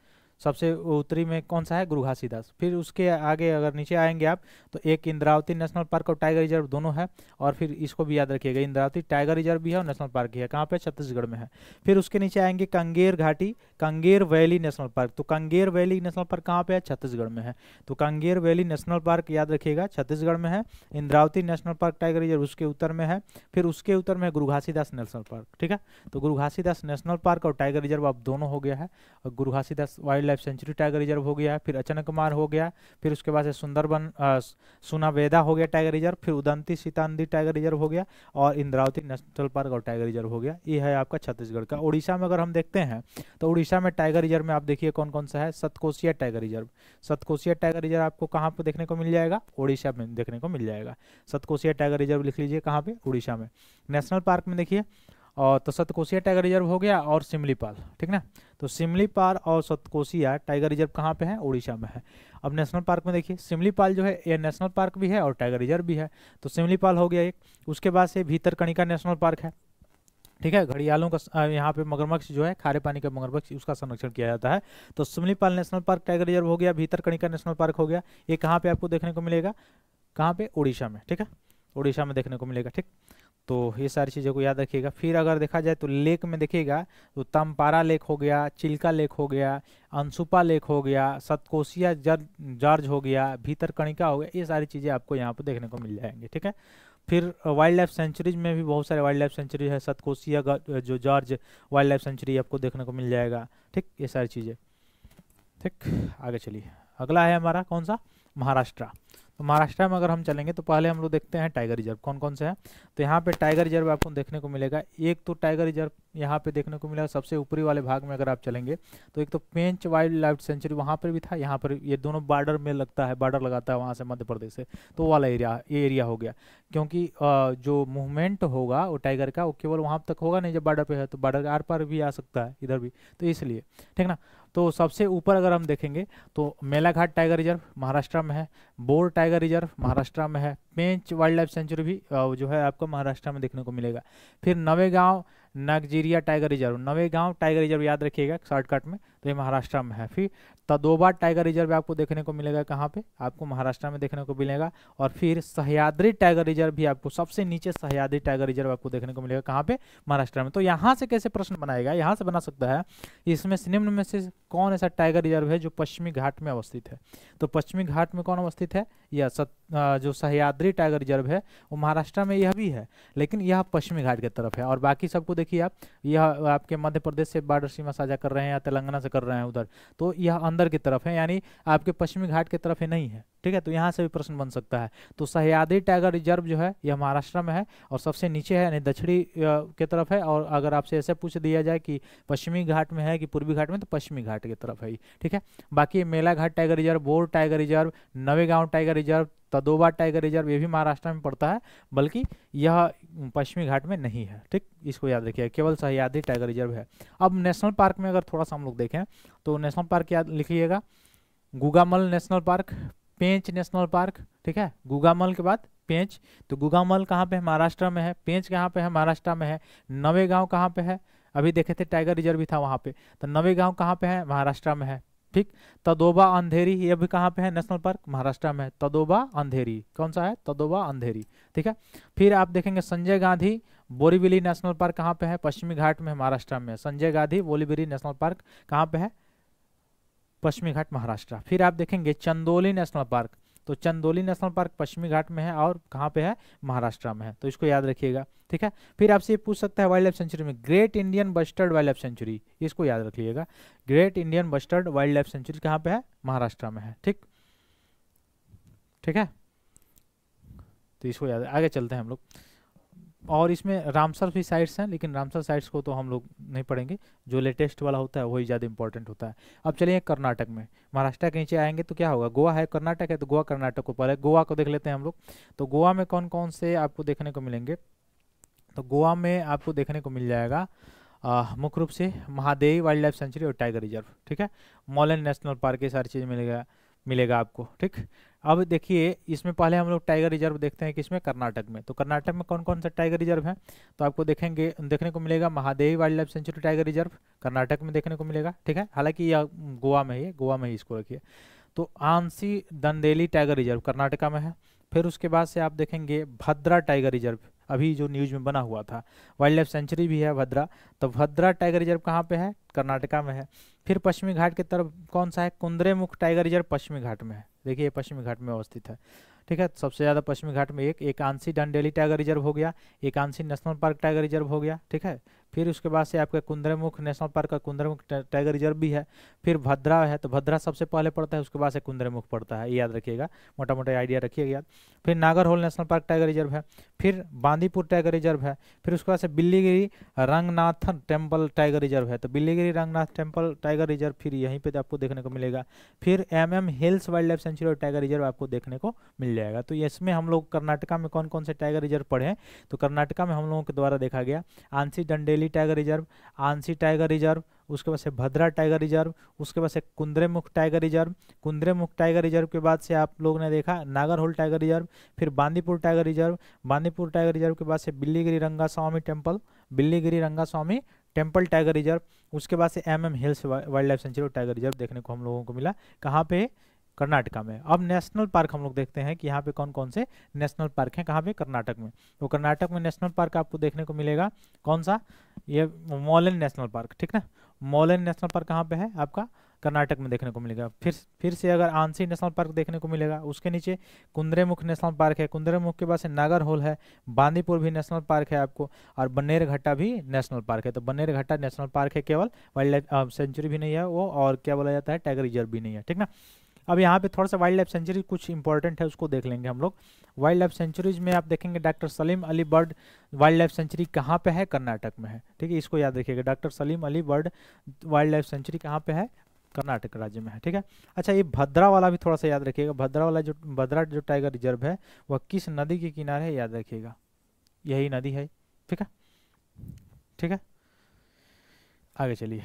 सबसे उत्तरी में कौन सा है, गुरु घासीदास। फिर उसके आगे अगर नीचे आएंगे आप तो एक इंद्रावती नेशनल पार्क और टाइगर रिजर्व दोनों है, और फिर इसको भी याद रखिएगा इंद्रावती टाइगर रिजर्व भी है और नेशनल पार्क भी है, कहाँ पे, छत्तीसगढ़ में है। फिर उसके नीचे आएंगे कंगेर घाटी, कंगेर वैली नेशनल पार्क, तो कंगेर वैली नेशनल पार्क कहाँ पे है, छत्तीसगढ़ में है। तो कंगेर वैली नेशनल पार्क याद रखिएगा छत्तीसगढ़ में है। Indravati national park tiger reserve उसके उत्तर में है, फिर उसके उत्तर में है गुरु घासीदास नेशनल पार्क, ठीक है। तो गुरु घासीदास नेशनल पार्क और टाइगर रिजर्व अब दोनों हो गया है, और गुरु Ghasidas wild life sanctuary tiger reserve हो गया, फिर अचानक कुमार हो गया, फिर उसके बाद से सुंदरबन सोनाबेदा हो गया टाइगर रिजर्व, फिर उदंती सीतानदी टाइगर रिजर्व हो गया, और इंद्रावती नेशनल पार्क और टाइगर रिजर्व हो गया। ये है आपका छत्तीसगढ़ का। उड़ीसा में अगर हम देखते हैं तो उड़ीसा में टाइगर रिजर्व में आप देखिए कौन कौन सा है, Satkosia tiger reserve. Satkosia tiger reserve आपको कहाँ पे देखने को मिल जाएगा, उड़ीसा में देखने को मिल जाएगा। सतकोसिया टाइगर रिजर्व लिख लीजिए, कहाँ पे, उड़ीसा में। नेशनल पार्क में देखिए और तो सतकोसिया टाइगर रिजर्व हो गया और सिमलीपाल, ठीक ना। तो सिमलीपाल और सतकोसिया टाइगर रिजर्व कहाँ पे है, उड़ीसा में है। अब नेशनल पार्क में देखिए सिमलीपाल जो है ये नेशनल पार्क भी है और टाइगर रिजर्व भी है, तो सिमलीपाल हो गया एक। उसके बाद से भीतरकनिका नेशनल पार्क है, ठीक है, घड़ियालों का यहाँ पे मगरमच्छ जो है, खारे पानी का मगरमच्छ, उसका संरक्षण किया जाता है। तो Simlipal national park tiger reserve हो गया, भीतरकनिका नेशनल पार्क हो गया। ये कहाँ पे आपको देखने को मिलेगा, कहाँ पे, उड़ीसा में, ठीक है, उड़ीसा में देखने को मिलेगा, ठीक। तो ये सारी चीज़ों को याद रखिएगा। फिर अगर देखा जाए तो लेक में देखिएगा तो तमपारा लेक हो गया, चिल्का लेक हो गया, अंशुपा लेक हो गया, सतकोसिया जॉर्ज हो गया, भीतरकनिका हो गया, ये सारी चीज़ें आपको यहाँ पर देखने को मिल जाएंगे, ठीक है। फिर वाइल्ड लाइफ सेंचुरीज में भी बहुत सारे वाइल्ड लाइफ सेंचुरी है, सतकोसिया जो जॉर्ज वाइल्ड लाइफ सेंचुरी आपको देखने को मिल जाएगा, ठीक, ये सारी चीज़ें, ठीक। आगे चलिए, अगला है हमारा कौन सा, महाराष्ट्र। तो महाराष्ट्र में अगर हम चलेंगे तो पहले हम लोग देखते हैं टाइगर रिजर्व कौन कौन से हैं। तो यहाँ पे टाइगर रिजर्व आपको देखने को मिलेगा, एक तो टाइगर रिजर्व यहाँ पे देखने को मिलेगा सबसे ऊपरी वाले भाग में अगर आप चलेंगे तो एक तो पेंच वाइल्ड लाइफ सेंचुरी वहाँ पर भी था, यहाँ पर ये दोनों बॉर्डर में लगता है, बॉर्डर लगाता है वहाँ से मध्य प्रदेश से, तो वाला एरिया, ये एरिया हो गया। क्योंकि जो मूवमेंट होगा वो टाइगर का वो केवल वहाँ तक होगा नहीं जब बॉर्डर पे है, तो बॉर्डर आर पार भी आ सकता है इधर भी, तो इसलिए, ठीक ना। तो सबसे ऊपर अगर हम देखेंगे तो मेलाघाट टाइगर रिजर्व महाराष्ट्र में है, बोर टाइगर रिजर्व महाराष्ट्र में है, पेंच वाइल्ड लाइफ सेंचुरी भी जो है आपको महाराष्ट्र में देखने को मिलेगा। फिर Navegaon Nagzira tiger reserve, Navegaon tiger reserve याद रखिएगा शॉर्टकट में, तो ये महाराष्ट्र में है। फिर तदोबा टाइगर रिजर्व आपको देखने को मिलेगा, कहाँ पे, आपको महाराष्ट्र में देखने को मिलेगा। और फिर सह्याद्री टाइगर रिजर्व भी आपको सबसे नीचे सह्याद्री टाइगर रिजर्व आपको देखने को मिलेगा, कहाँ पे, महाराष्ट्र में। तो यहाँ से कैसे प्रश्न बनाएगा, यहाँ से बना सकता है, इसमें निम्न में से कौन ऐसा टाइगर रिजर्व है जो पश्चिमी घाट में अवस्थित है। तो पश्चिमी घाट में कौन अवस्थित है, यह जो सह्याद्री टाइगर रिजर्व है वो महाराष्ट्र में यह भी है, लेकिन यह पश्चिमी घाट की तरफ है। और बाकी सबको देखिए आप, यह आपके मध्य प्रदेश से बॉर्डर सीमा साझा कर रहे हैं या तेलंगाना से कर रहे हैं उधर, तो यह अंदर की तरफ है, यानी आपके पश्चिमी घाट की तरफ ही नहीं है, ठीक है। तो यहाँ से भी प्रश्न बन सकता है। तो सह्याद्री टाइगर रिजर्व जो है यह महाराष्ट्र में है और सबसे नीचे है, यानी दक्षिणी की तरफ है। और अगर आपसे ऐसे पूछ दिया जाए कि पश्चिमी घाट में है कि पूर्वी घाट में, तो पश्चिमी घाट की तरफ है, ठीक है। बाकी Melghat tiger reserve, Bor tiger reserve, Navegaon tiger reserve, Tadoba tiger reserve ये भी महाराष्ट्र में पड़ता है, बल्कि यह पश्चिमी घाट में नहीं है, ठीक, इसको याद रखिए, केवल सह्याद्री टाइगर रिजर्व है। अब नेशनल पार्क में अगर थोड़ा सा हम लोग देखें तो नेशनल पार्क याद लिखिएगा, गुगामल नेशनल पार्क, पेंच नेशनल पार्क, ठीक है, गुगामल के बाद पेंच। तो गुगामल कहाँ पे है, महाराष्ट्र में है, पेंच कहाँ पे है, महाराष्ट्र में है, नवेगांव कहाँ पे है, अभी देखे थे टाइगर रिजर्व भी था वहाँ पे, तो नवेगांव कहाँ पे है, महाराष्ट्र में है, ठीक। तदोबा अंधेरी ये भी कहाँ पे है, नेशनल पार्क महाराष्ट्र में है, तदोबा अंधेरी कौन सा है, तदोबा अंधेरी, ठीक है। फिर आप देखेंगे संजय गांधी बोरीवली नेशनल पार्क कहाँ पे है, पश्चिमी घाट में, महाराष्ट्र में। संजय गांधी बोरीवली नेशनल पार्क कहाँ पे है, पश्चिमी घाट महाराष्ट्र। फिर आप देखेंगे चंदोली नेशनल पार्क, तो चंदोली नेशनल पार्क पश्चिमी घाट में है और कहाँ पे है, महाराष्ट्र में है, तो इसको याद रखिएगा, ठीक है। फिर आपसे ये पूछ सकता है वाइल्ड लाइफ सेंचुरी में great Indian bustard wild life sanctuary, इसको याद रखिएगा, great Indian bustard wild life sanctuary कहाँ पे है, महाराष्ट्र में है, ठीक, ठीक है। तो इसको याद, आगे चलते हैं हम लोग। और इसमें रामसर भी साइट्स हैं, लेकिन रामसर साइट्स को तो हम लोग नहीं पढ़ेंगे, जो लेटेस्ट वाला होता है वही ज़्यादा इंपॉर्टेंट होता है। अब चलिए कर्नाटक में, महाराष्ट्र के नीचे आएंगे तो क्या होगा, गोवा है, कर्नाटक है, तो गोवा कर्नाटक को पहले गोवा को देख लेते हैं हम लोग। तो गोवा में कौन कौन से आपको देखने को मिलेंगे, तो गोवा में आपको देखने को मिल जाएगा मुख्य रूप से महादेवी वाइल्ड लाइफ सेंचुरी और टाइगर रिजर्व, ठीक है। मॉलन नेशनल पार्क, ये सारी चीज़ मिलेगा आपको, ठीक। अब देखिए इसमें पहले हम लोग टाइगर रिजर्व देखते हैं किसमें, कर्नाटक में। तो कर्नाटक में कौन कौन सा टाइगर रिजर्व है, तो आपको देखने को मिलेगा Mahadevi wild life sanctuary tiger reserve Karnataka में देखने को मिलेगा, ठीक है। हालांकि यह गोवा में ही है, गोवा में ही इसको रखिए। तो ANSI Dandeli tiger reserve Karnataka में है। फिर उसके बाद से आप देखेंगे भद्रा टाइगर रिजर्व, अभी जो न्यूज में बना हुआ था, वाइल्ड लाइफ सेंचुरी भी है भद्रा, तो भद्रा टाइगर रिजर्व कहाँ पे है, कर्नाटका में है। फिर पश्चिमी घाट की तरफ कौन सा है, कुंद्रेमुख टाइगर रिजर्व पश्चिमी घाट में है, देखिए पश्चिमी घाट में अवस्थित है, ठीक है। सबसे ज़्यादा पश्चिमी घाट में एक आंसी डंडेली टाइगर रिजर्व हो गया, एक ANSI national park tiger reserve हो गया, ठीक है। फिर उसके बाद से आपका कुंद्रेमुख नेशनल पार्क का कुंद्रेमुख टाइगर रिजर्व भी है। फिर भद्रा है, तो भद्रा सबसे पहले पड़ता है, उसके बाद से कुंद्रेमुख पड़ता है, ये याद रखिएगा, मोटा मोटा आइडिया रखिएगा याद। फिर Nagarhole national park tiger reserve है। फिर बांदीपुर टाइगर रिजर्व है। फिर उसके बाद से Biligiri Ranganathan temple tiger reserve है, तो Biligiri Ranganath temple tiger reserve फिर यहीं पे आपको देखने को मिलेगा। फिर MM hills wild life sanctuary और टाइगर रिजर्व आपको देखने को मिल जाएगा। तो इसमें हम लोग कर्नाटका में कौन कौन से टाइगर रिजर्व पढ़े हैं, तो कर्नाटका में हम लोगों के द्वारा देखा गया ANSI Dandeli tiger reserve, ANSI tiger reserve, उसके बाद से भद्रा टाइगर रिजर्व, उसके बाद से Kudremukh tiger reserve, Kudremukh tiger reserve के बाद से आप लोगों ने देखा नागरहोल टाइगर रिजर्व, फिर Bandipur tiger reserve, Bandipur tiger reserve के बाद से Biligiri Rangaswamy temple, Biligiri Rangaswamy temple tiger reserve, उसके बाद से MM hills wild life sanctuary और टाइगर रिजर्व देखने को हम लोगों को मिला, कहाँ पे, कर्नाटका में। अब नेशनल पार्क हम लोग देखते हैं कि यहाँ पे कौन कौन से नेशनल पार्क हैं, कहाँ पे, कर्नाटक में। तो कर्नाटक में नेशनल पार्क आपको देखने को मिलेगा कौन सा, ये मोलेन नेशनल पार्क, ठीक ना। मोलेन नेशनल पार्क कहाँ पे है आपका, कर्नाटक में देखने को मिलेगा। फिर से अगर आंसी नेशनल पार्क देखने को मिलेगा, उसके नीचे कुंद्रेमुख नेशनल पार्क है, कुंद्रेमुख के बाद से नागरहोल है, बांदीपुर भी नेशनल पार्क है आपको, और बन्नेरघट्टा भी नेशनल पार्क है। तो बन्नेरघट्टा नेशनल पार्क है, केवल वाइल्ड लाइफ सेंचुरी भी नहीं है वो, और क्या बोला जाता है, टाइगर रिजर्व भी नहीं है, ठीक ना। अब यहाँ पे थोड़ा सा वाइल्ड लाइफ सेंचुरी कुछ इंपॉर्टेंट है, उसको देख लेंगे हम लोग। वाइल्ड लाइफ सेंचुरीज में आप देखेंगे doctor Salim Ali bird wild life sanctuary कहाँ पे है, कर्नाटक में है, ठीक है, इसको याद रखिएगा। Doctor Salim Ali bird wild life sanctuary कहाँ पे है, कर्नाटक राज्य में है, ठीक है। अच्छा, ये भद्रा वाला भी थोड़ा सा याद रखिएगा, भद्रा जो टाइगर रिजर्व है वह किस नदी के किनारे है, याद रखिएगा, यही नदी है, ठीक है, ठीक है। आगे चलिए,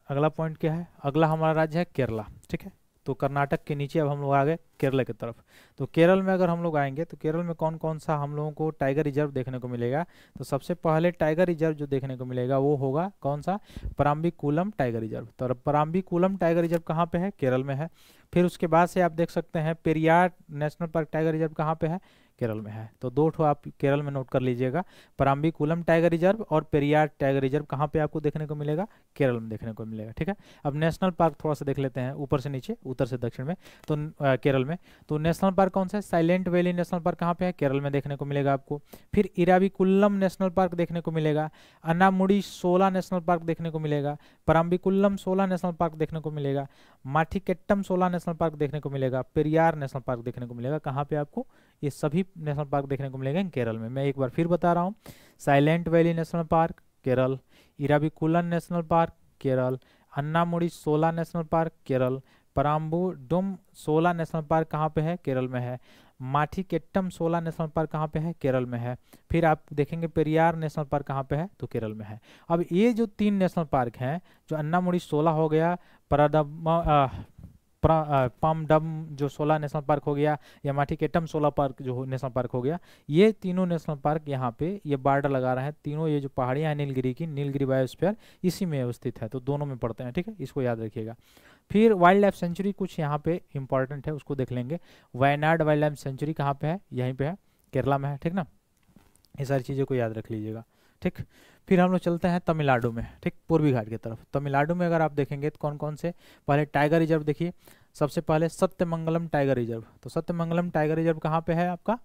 अगला पॉइंट क्या है, अगला हमारा राज्य है केरला, ठीक है। तो कर्नाटक के नीचे अब हम लोग आ गए केरल की तरफ। तो केरल में अगर हम लोग आएंगे तो केरल में कौन कौन सा हम लोगों को टाइगर रिजर्व देखने को मिलेगा, तो सबसे पहले टाइगर रिजर्व जो देखने को मिलेगा वो होगा कौन सा, पराम्बीकुलम टाइगर रिजर्व। तो पराम्बीकुलम टाइगर रिजर्व कहाँ पे है, केरल में है। फिर उसके बाद से आप देख सकते हैं Periyar national park tiger reserve कहाँ पे है, केरल में है। तो दो ठो आप केरल में नोट कर लीजिएगा, पराम्बीकुलम टाइगर रिजर्व और पेरियार टाइगर रिजर्व कहाँ पे आपको देखने को मिलेगा, केरल में देखने को मिलेगा, ठीक है। अब नेशनल पार्क थोड़ा सा देख लेते हैं, ऊपर से नीचे उत्तर से दक्षिण में। तो केरल में तो नेशनल पार्क कौन सा है, साइलेंट वैली नेशनल पार्क कहाँ पे है, केरल में देखने को मिलेगा आपको। फिर इराविकुलम नेशनल पार्क देखने को मिलेगा, अन्नामुडी 16 नेशनल पार्क देखने को मिलेगा, पराम्बीकुलम 16 नेशनल पार्क देखने को मिलेगा, माठीकेट्टम 16 नेशनल पार्क देखने को मिलेगा, पेरियार नेशनल पार्क देखने को मिलेगा। कहाँ पे आपको ये सभी नेशनल पार्क देखने को मिलेंगे, केरल में। मैं एक बार फिर बता रहा हूँ, Silent Valley national park Kerala, Eravikulam national park Kerala, Anamudi 16 national park Kerala, Pambadum 16 national park कहाँ पे है, केरल में है, माठीकेट्टम 16 नेशनल पार्क कहाँ पे है, केरल में है। फिर आप देखेंगे पेरियार नेशनल पार्क कहाँ पे है, तो केरल में है। अब ये जो 3 नेशनल पार्क हैं, जो अन्नामुडी 16 हो गया, पामडम जो 16 नेशनल पार्क हो गया, या माठीकेट्टम 16 पार्क जो नेशनल पार्क हो गया, ये तीनों नेशनल पार्क यहाँ पे ये बॉर्डर लगा रहे हैं, तीनों ये जो पहाड़ियाँ हैं नीलगिरी की, नीलगिरी बायोस्फीयर इसी में अवस्थित है, तो दोनों में पड़ते हैं, ठीक है, इसको याद रखिएगा। फिर वाइल्ड लाइफ सेंचुरी कुछ यहाँ पे इंपॉर्टेंट है, उसको देख लेंगे। वायनाड वाइल्ड लाइफ सेंचुरी कहाँ पे है, यहीं पे है, केरला में है, ठीक ना। ये सारी चीज़ों को याद रख लीजिएगा, ठीक। फिर हम लोग चलते हैं तमिलनाडु में, ठीक, पूर्वी घाट की तरफ। तमिलनाडु में अगर आप देखेंगे तो कौन कौन से, पहले टाइगर रिजर्व देखिए, सबसे पहले सत्यमंगलम टाइगर रिजर्व, तो सत्यमंगलम टाइगर रिजर्व कहाँ पे है आपका,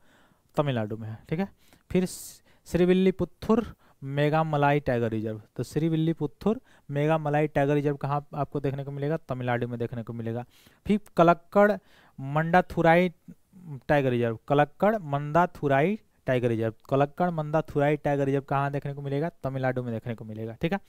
तमिलनाडु में है, ठीक है। फिर श्रीविल्लीपुत्तूर मेघामलाई टाइगर रिजर्व, तो श्रीविल्लीपुत्तूर मेघामलाई टाइगर रिजर्व कहाँ आपको देखने को मिलेगा, तमिलनाडु में देखने को मिलेगा। फिर Kalakkad Mundanthurai tiger reserve, Kalakkad Mundanthurai tiger reserve, Kalakkad Mundanthurai tiger reserve कहाँ देखने को मिलेगा, तमिलनाडु में देखने को मिलेगा, ठीक है।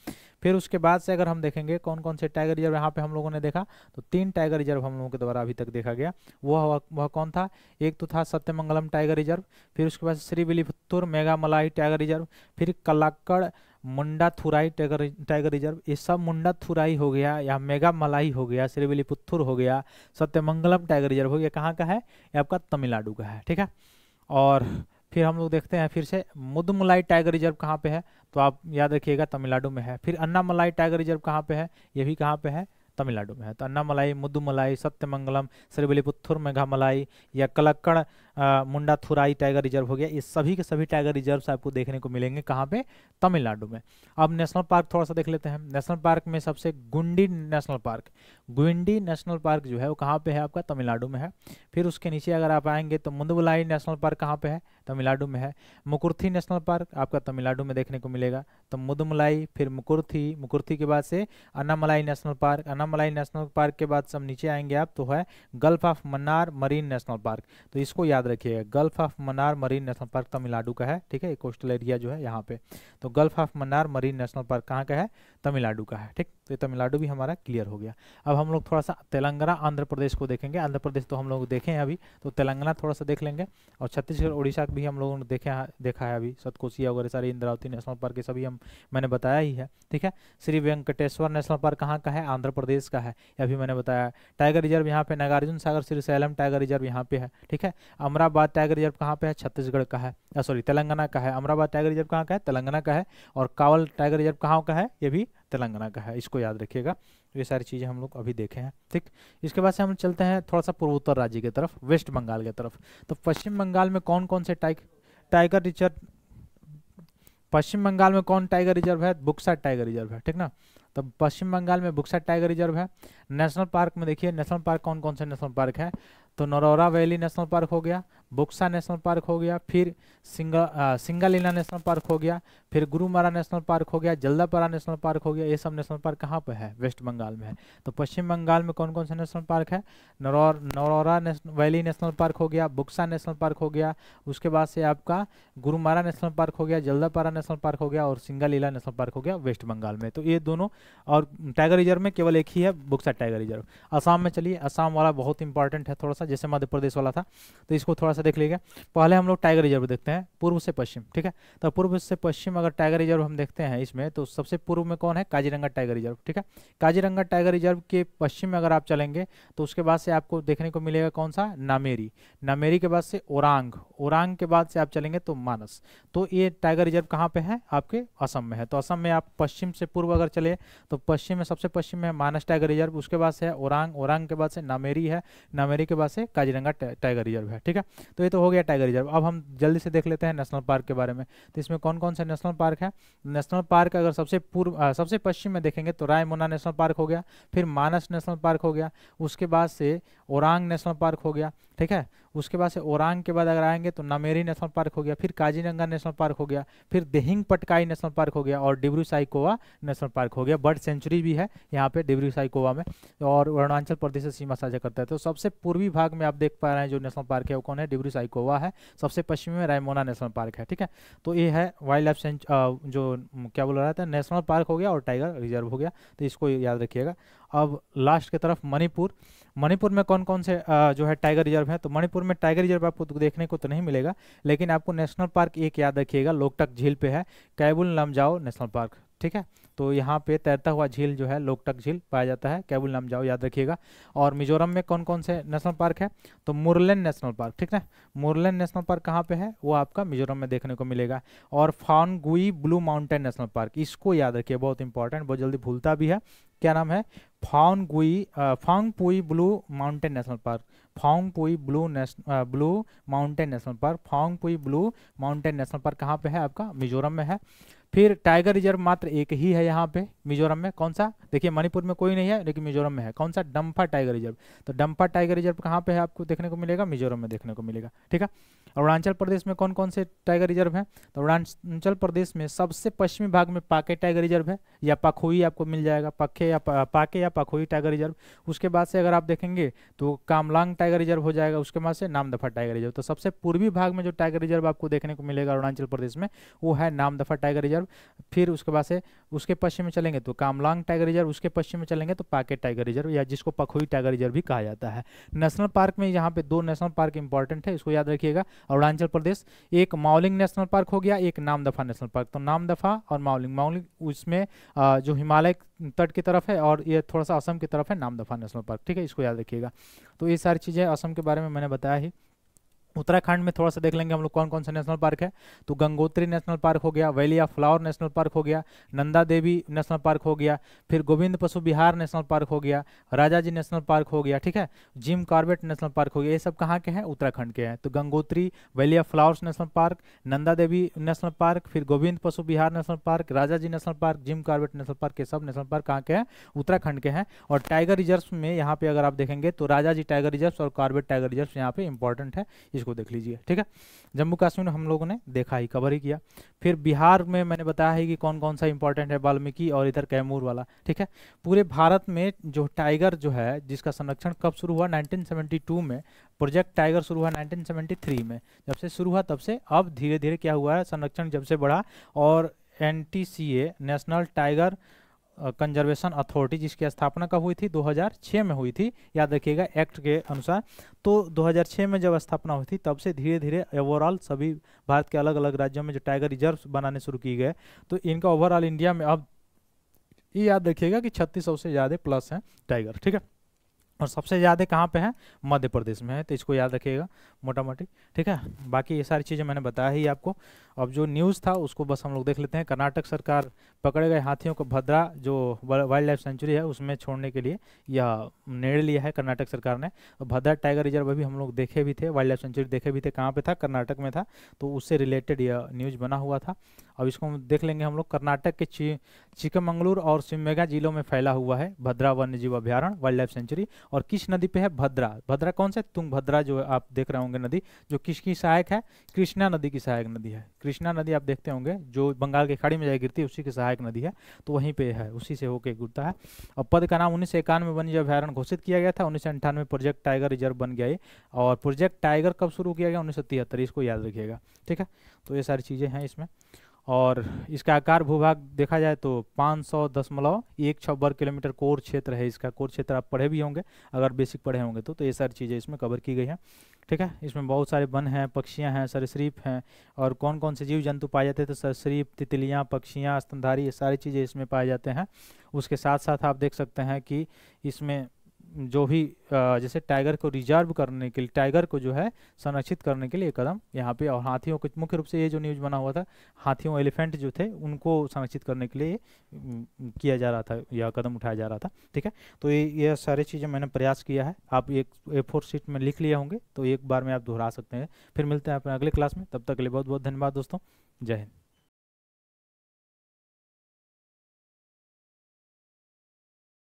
फिर उसके बाद से अगर हम देखेंगे कौन कौन से टाइगर रिजर्व यहाँ पे हम लोगों ने देखा, तो 3 टाइगर रिजर्व हम लोगों के द्वारा अभी तक देखा गया। वह कौन था, एक तो था सत्यमंगलम टाइगर रिजर्व, फिर उसके बाद श्रीविल्लीपुत्तूर मेघामलाई टाइगर रिजर्व, फिर कलक्कड़ मुंडाथुराई टाइगर रिजर्व। ये सब मुंडाथुराई हो गया या मेघामलाई हो गया, श्रीविल्लीपुत्तूर हो गया, सत्यमंगलम टाइगर रिजर्व हो गया, कहाँ का है, ये आपका तमिलनाडु का है, ठीक है। और फिर हम लोग देखते हैं फिर से मुदुमलाई टाइगर रिजर्व कहाँ पे है, तो आप याद रखिएगा तमिलनाडु में है। फिर अन्नामलाई टाइगर रिजर्व कहाँ पे है, ये भी कहाँ पे है, तमिलनाडु में है। तो अन्नामलाई, मुदुमलाई, सत्यमंगलम, श्रीविल्लीपुत्तूर मेघामलाई या कलक्कड़ मुंडाथुराई टाइगर रिजर्व हो गया, ये सभी के सभी टाइगर रिजर्व्स आपको देखने को मिलेंगे कहाँ पे, तमिलनाडु में। अब नेशनल पार्क थोड़ा सा देख लेते हैं। नेशनल पार्क में सबसे गुंडी नेशनल पार्क, गुंडी नेशनल पार्क जो है वो कहाँ पे है आपका, तमिलनाडु में है। फिर उसके नीचे अगर आप आएंगे तो मुदुमलाई नेशनल पार्क कहाँ पे है, तमिलनाडु में है। मुकुर्थी नेशनल पार्क आपका तमिलनाडु में देखने को मिलेगा। तो मुदुमलाई, फिर मुकुर्थी, मुकुर्थी के बाद से Annamalai national park, Annamalai national park के बाद सब नीचे आएंगे आप तो है gulf of Mannar marine national park. तो इसको याद रखिएगा, gulf of Mannar marine national park Tamil Nadu का है, ठीक है, कोस्टल एरिया जो है यहाँ पे। तो gulf of Mannar marine national park कहाँ का है, तमिलनाडु का है, ठीक। तो ये तमिलनाडु भी हमारा क्लियर हो गया। अब हम लोग थोड़ा सा तेलंगाना आंध्र प्रदेश को देखेंगे। आंध्र प्रदेश तो हम लोग देखे हैं अभी, तो तेलंगाना थोड़ा सा देख लेंगे। और छत्तीसगढ़ उड़ीसा भी हम लोगों ने देखा है अभी, सतकोसिया वगैरह सारी, इंद्रावती नेशनल पार्क, ये सभी मैंने बताया ही है, ठीक है। श्री वेंकटेश्वर नेशनल पार्क कहाँ का है, आंध्र प्रदेश का है, यह भी मैंने बताया। टाइगर रिजर्व यहाँ पे नागार्जुन सागर श्रीशैलम टाइगर रिजर्व यहाँ पे है, ठीक है। अमराबाद टाइगर रिजर्व कहाँ पे है, छत्तीसगढ़ का है, सॉरी तेलंगाना का है। अमराबाद टाइगर रिजर्व कहाँ का है, तेलंगाना का है। और कावल टाइगर रिजर्व कहाँ का है, ये भी तेलंगाना का है, इसको याद रखिएगा। ये सारी चीज़ें हम लोग अभी देखे हैं, ठीक। इसके बाद से हम चलते हैं थोड़ा सा पूर्वोत्तर राज्य की तरफ, वेस्ट बंगाल की तरफ। तो पश्चिम बंगाल में कौन कौन से टाइगर रिजर्व, पश्चिम बंगाल में कौन टाइगर रिजर्व है, बुक्सा टाइगर रिजर्व है, ठीक ना। तो पश्चिम बंगाल में बुक्सा टाइगर रिजर्व है। नेशनल पार्क में देखिए नेशनल पार्क कौन कौन से नेशनल पार्क है, तो नरोरा वैली नेशनल पार्क हो गया, बुक्सा नेशनल पार्क हो गया, फिर सिंगालीला नेशनल पार्क हो गया, फिर गुरुमारा नेशनल पार्क हो गया, जल्दापारा नेशनल पार्क हो गया। ये सब नेशनल पार्क कहाँ पे है, वेस्ट बंगाल में है। तो पश्चिम बंगाल में कौन कौन से नेशनल पार्क है, नरोरा वैली नेशनल पार्क हो गया, बुक्सा नेशनल पार्क हो गया, उसके बाद से आपका गुरुमारा नेशनल पार्क हो गया, जल्दापारा नेशनल पार्क हो गया और सिंगालीला नेशनल पार्क हो गया वेस्ट बंगाल में। तो ये दोनों, और टाइगर रिजर्व में केवल एक ही है, बुक्सा टाइगर रिजर्व। असम में चलिए, असम वाला बहुत इंपॉर्टेंट है थोड़ा सा, जैसे मध्य प्रदेश वाला था, तो इसको थोड़ा सा देख लीजिए। पहले हम लोग टाइगर रिजर्व देखते हैं पूर्व से पश्चिम, ठीक है। तो पूर्व से पश्चिम अगर टाइगर रिजर्व हम देखते हैं इसमें, तो सबसे पूर्व में कौन है, काजीरंगा टाइगर रिजर्व, ठीक है। काजीरंगा टाइगर रिजर्व के पश्चिम में अगर आप चलेंगे तो उसके बाद से आपको देखने को मिलेगा कौन सा, नामेरी, नामेरी के बाद से ओरांग, ओरांग के बाद से आप चलेंगे तो मानस। तो ये टाइगर रिजर्व कहाँ पे है, आपके असम में है। तो असम में आप पश्चिम से पूर्व अगर चले तो पश्चिम में सबसे पश्चिम में मानस टाइगर रिजर्व, उसके बाद से है ओरांग, ओरांग के बाद से नामेरी है, नामेरी के बाद से काजीरंगा टाइगर रिजर्व है, ठीक है। तो ये तो हो गया टाइगर रिजर्व। अब हम जल्दी से देख लेते हैं नेशनल पार्क के बारे में। तो इसमें कौन कौन से नेशनल पार्क है, नेशनल पार्क अगर सबसे पश्चिम में देखेंगे तो रायमोना नेशनल पार्क हो गया, फिर मानस नेशनल पार्क हो गया, उसके बाद से ओरांग नेशनल पार्क हो गया, ठीक है। उसके बाद से ओरांग के बाद अगर आएंगे तो नामेरी नेशनल पार्क हो गया, फिर काजीरंगा नेशनल पार्क हो गया, फिर देहिंग पटकाई नेशनल पार्क हो गया और डिब्रू साइकोवा नेशनल पार्क हो गया। बर्ड सेंचुरी भी है यहाँ पे डिब्रू साइकोवा में, और अरुणाचल प्रदेश से सीमा साझा करता है। तो सबसे पूर्वी भाग में आप देख पा रहे हैं जो नेशनल पार्क है वो कौन है, डिब्रू साइकोवा है। सबसे पश्चिमी में रायमोना नेशनल पार्क है, ठीक है। तो ये है वाइल्ड लाइफ जो क्या बोल रहा था, नेशनल पार्क हो गया और टाइगर रिजर्व हो गया, तो इसको याद रखिएगा। अब लास्ट की तरफ मणिपुर, मणिपुर में कौन कौन से जो है टाइगर रिजर्व है, तो मणिपुर में टाइगर रिजर्व आपको देखने को तो नहीं मिलेगा, लेकिन आपको नेशनल पार्क एक याद रखिएगा, लोकटक झील पे है, कैबुल लमजाओ नेशनल पार्क, ठीक है। तो यहाँ पे तैरता हुआ झील जो है लोकटक झील पाया जाता है, कैबुल लमजाओ याद रखिएगा। और मिजोरम में कौन कौन से नेशनल पार्क है, तो मुरलेन नेशनल पार्क, ठीक है। मुरलेन नेशनल पार्क कहाँ पे है, वो आपका मिजोरम में देखने को मिलेगा। और फानगुई ब्लू माउंटेन नेशनल पार्क, इसको याद रखिए, बहुत इंपॉर्टेंट, बहुत जल्दी भूलता भी है। क्या नाम है, Phawngpui blue mountain national park, Phawngpui blue mountain national park, Phawngpui blue mountain national park कहाँ पे है, आपका मिजोरम में है। फिर टाइगर रिजर्व मात्र एक ही है यहाँ पे मिजोरम में, कौन सा, देखिए मणिपुर में कोई नहीं है लेकिन मिजोरम में है, कौन सा, डम्फा टाइगर रिजर्व। तो डम्फा टाइगर रिजर्व कहाँ पे है आपको देखने को मिलेगा, मिजोरम में देखने को मिलेगा, ठीक है। अरुणाचल प्रदेश में कौन कौन से टाइगर रिजर्व हैं, तो अरुणाचल प्रदेश में सबसे पश्चिमी भाग में पाके टाइगर रिजर्व है, या पाखोई आपको मिल जाएगा, पाके या पाखोई टाइगर रिजर्व। उसके बाद से अगर आप देखेंगे तो कामलांग टाइगर रिजर्व हो जाएगा, उसके बाद से नामदफा टाइगर रिजर्व। तो सबसे पूर्वी भाग में जो टाइगर रिजर्व आपको देखने को मिलेगा अरुणाचल प्रदेश में वो है नामदफा टाइगर रिजर्व। फिर उसके बाद से उसके पश्चिम में चलेंगे तो कामलांग टाइगर रिजर्व, उसके पश्चिम में चलेंगे तो पाके टाइगर रिजर्व, या जिसको पखोई टाइगर रिजर्व भी कहा जाता है। नेशनल पार्क में यहाँ पे दो नेशनल पार्क इंपॉर्टेंट है, इसको याद रखिएगा अरुणाचल प्रदेश, एक माओलिंग नेशनल पार्क हो गया, एक नामदफा नेशनल पार्क। तो नामदफा और माओलिंग, माओलिंग उसमें जो हिमालय तट की तरफ है और ये थोड़ा सा असम की तरफ है नामदफा नेशनल पार्क, ठीक है, इसको याद रखिएगा। तो ये सारी चीज़ें असम के बारे में मैंने बताया ही। उत्तराखंड में थोड़ा सा देख लेंगे हम लोग कौन कौन सा नेशनल पार्क है, तो गंगोत्री नेशनल पार्क हो गया, valley of flower national park हो गया, नंदा देवी नेशनल पार्क हो गया, फिर गोविंद पशु विहार नेशनल पार्क हो गया, राजाजी नेशनल पार्क हो गया, ठीक है, जिम कॉर्बेट नेशनल पार्क हो गया। ये सब कहाँ के हैं, उत्तराखंड के हैं। तो Gangotri, valley of flowers national park, Nanda Devi national park, फिर Govind Pashu Vihar national park, Rajaji national park, Jim Corbett national park, ये सब नेशनल पार्क कहाँ के हैं, उत्तराखंड के हैं। और टाइगर रिजर्व में यहाँ पे अगर आप देखेंगे तो राजाजी टाइगर रिजर्व और कॉर्बेट टाइगर रिजर्व यहाँ पे इंपॉर्टेंट है, इसको देख लीजिए, ठीक है। जम्मू कश्मीर हम लोगों ने देखा ही, कवर ही किया। फिर बिहार में मैंने बताया है कि कौन कौन सा इंपॉर्टेंट है, वाल्मीकि और इधर कैमूर वाला, ठीक है। पूरे भारत में जो टाइगर जो है जिसका संरक्षण कब शुरू हुआ, 1972 में। प्रोजेक्ट टाइगर शुरू हुआ 1973 में। जब से शुरू हुआ तब से अब धीरे धीरे क्या हुआ है, संरक्षण जब से बढ़ा। और NTCA national tiger conservation authority जिसकी स्थापना कब हुई थी, 2006 में हुई थी, याद रखिएगा एक्ट के अनुसार। तो 2006 में जब स्थापना हुई थी तब से धीरे धीरे ओवरऑल सभी भारत के अलग अलग राज्यों में जो टाइगर रिजर्व बनाने शुरू किए गए, तो इनका ओवरऑल इंडिया में अब ये याद रखिएगा कि 3600 से ज़्यादा प्लस हैं टाइगर, ठीक है। और सबसे ज़्यादा कहाँ पे है, मध्य प्रदेश में है, तो इसको याद रखिएगा मोटा मोटी, ठीक है। बाकी ये सारी चीज़ें मैंने बताया ही आपको। अब जो न्यूज़ था उसको बस हम लोग देख लेते हैं। कर्नाटक सरकार पकड़े गए हाथियों को भद्रा जो वाइल्ड लाइफ सेंचुरी है उसमें छोड़ने के लिए यह निर्णय लिया है कर्नाटक सरकार ने। तो भद्रा टाइगर रिजर्व अभी हम लोग देखे भी थे, वाइल्ड लाइफ सेंचुरी देखे भी थे, कहाँ पे था, कर्नाटक में था। तो उससे रिलेटेड यह न्यूज़ बना हुआ था। अब इसको हम देख लेंगे हम लोग। कर्नाटक के चिकमंगलुरु और शिवमोगा जिलों में फैला हुआ है भद्रा वन्य जीव अभ्यारण्य वाइल्ड लाइफ सेंचुरी। और किस नदी पे है, भद्रा। भद्रा कौन से, तुंगभद्रा जो आप देख रहे होंगे नदी, जो किसकी सहायक है, कृष्णा नदी की सहायक नदी है। कृष्णा नदी आप देखते होंगे जो बंगाल की खाड़ी में जाकर गिरती है, उसी की सहायक नदी है, तो वहीं पे है, उसी से होकर गुजरता है। और पद का नाम 1991 में वन्य जीव अभ्यारण्य घोषित किया गया था, 1998 में प्रोजेक्ट टाइगर रिजर्व बन गया ये। और प्रोजेक्ट टाइगर कब शुरू किया गया, 1973, इसको याद रखिएगा, ठीक है। तो ये सारी चीज़ें हैं इसमें। और इसका आकार भूभाग देखा जाए तो 510.16 वर्ग किलोमीटर कोर क्षेत्र है इसका। कोर क्षेत्र आप पढ़े भी होंगे अगर बेसिक पढ़े होंगे तो ये सारी चीज़ें इसमें कवर की गई हैं, ठीक है। इसमें बहुत सारे वन हैं, पक्षियां हैं, सरीसृप हैं, और कौन कौन से जीव जंतु पाए जाते हैं, तो सरीसृप, तितलियां, पक्षियां, स्तनधारी, ये सारी चीज़ें इसमें पाए जाते हैं। उसके साथ साथ आप देख सकते हैं कि इसमें जो भी जैसे टाइगर को रिजर्व करने के लिए, टाइगर को जो है संरक्षित करने के लिए कदम यहाँ पे, और हाथियों को मुख्य रूप से ये जो न्यूज़ बना हुआ था, हाथियों, एलिफेंट जो थे उनको संरक्षित करने के लिए किया जा रहा था, यह कदम उठाया जा रहा था, ठीक है। तो ये सारी चीज़ें मैंने प्रयास किया है, आप एक A4 शीट में लिख लिए होंगे, तो एक बार में आप दोहरा सकते हैं। फिर मिलते हैं अपने अगले क्लास में, तब तक के लिए बहुत बहुत धन्यवाद दोस्तों, जय हिंद।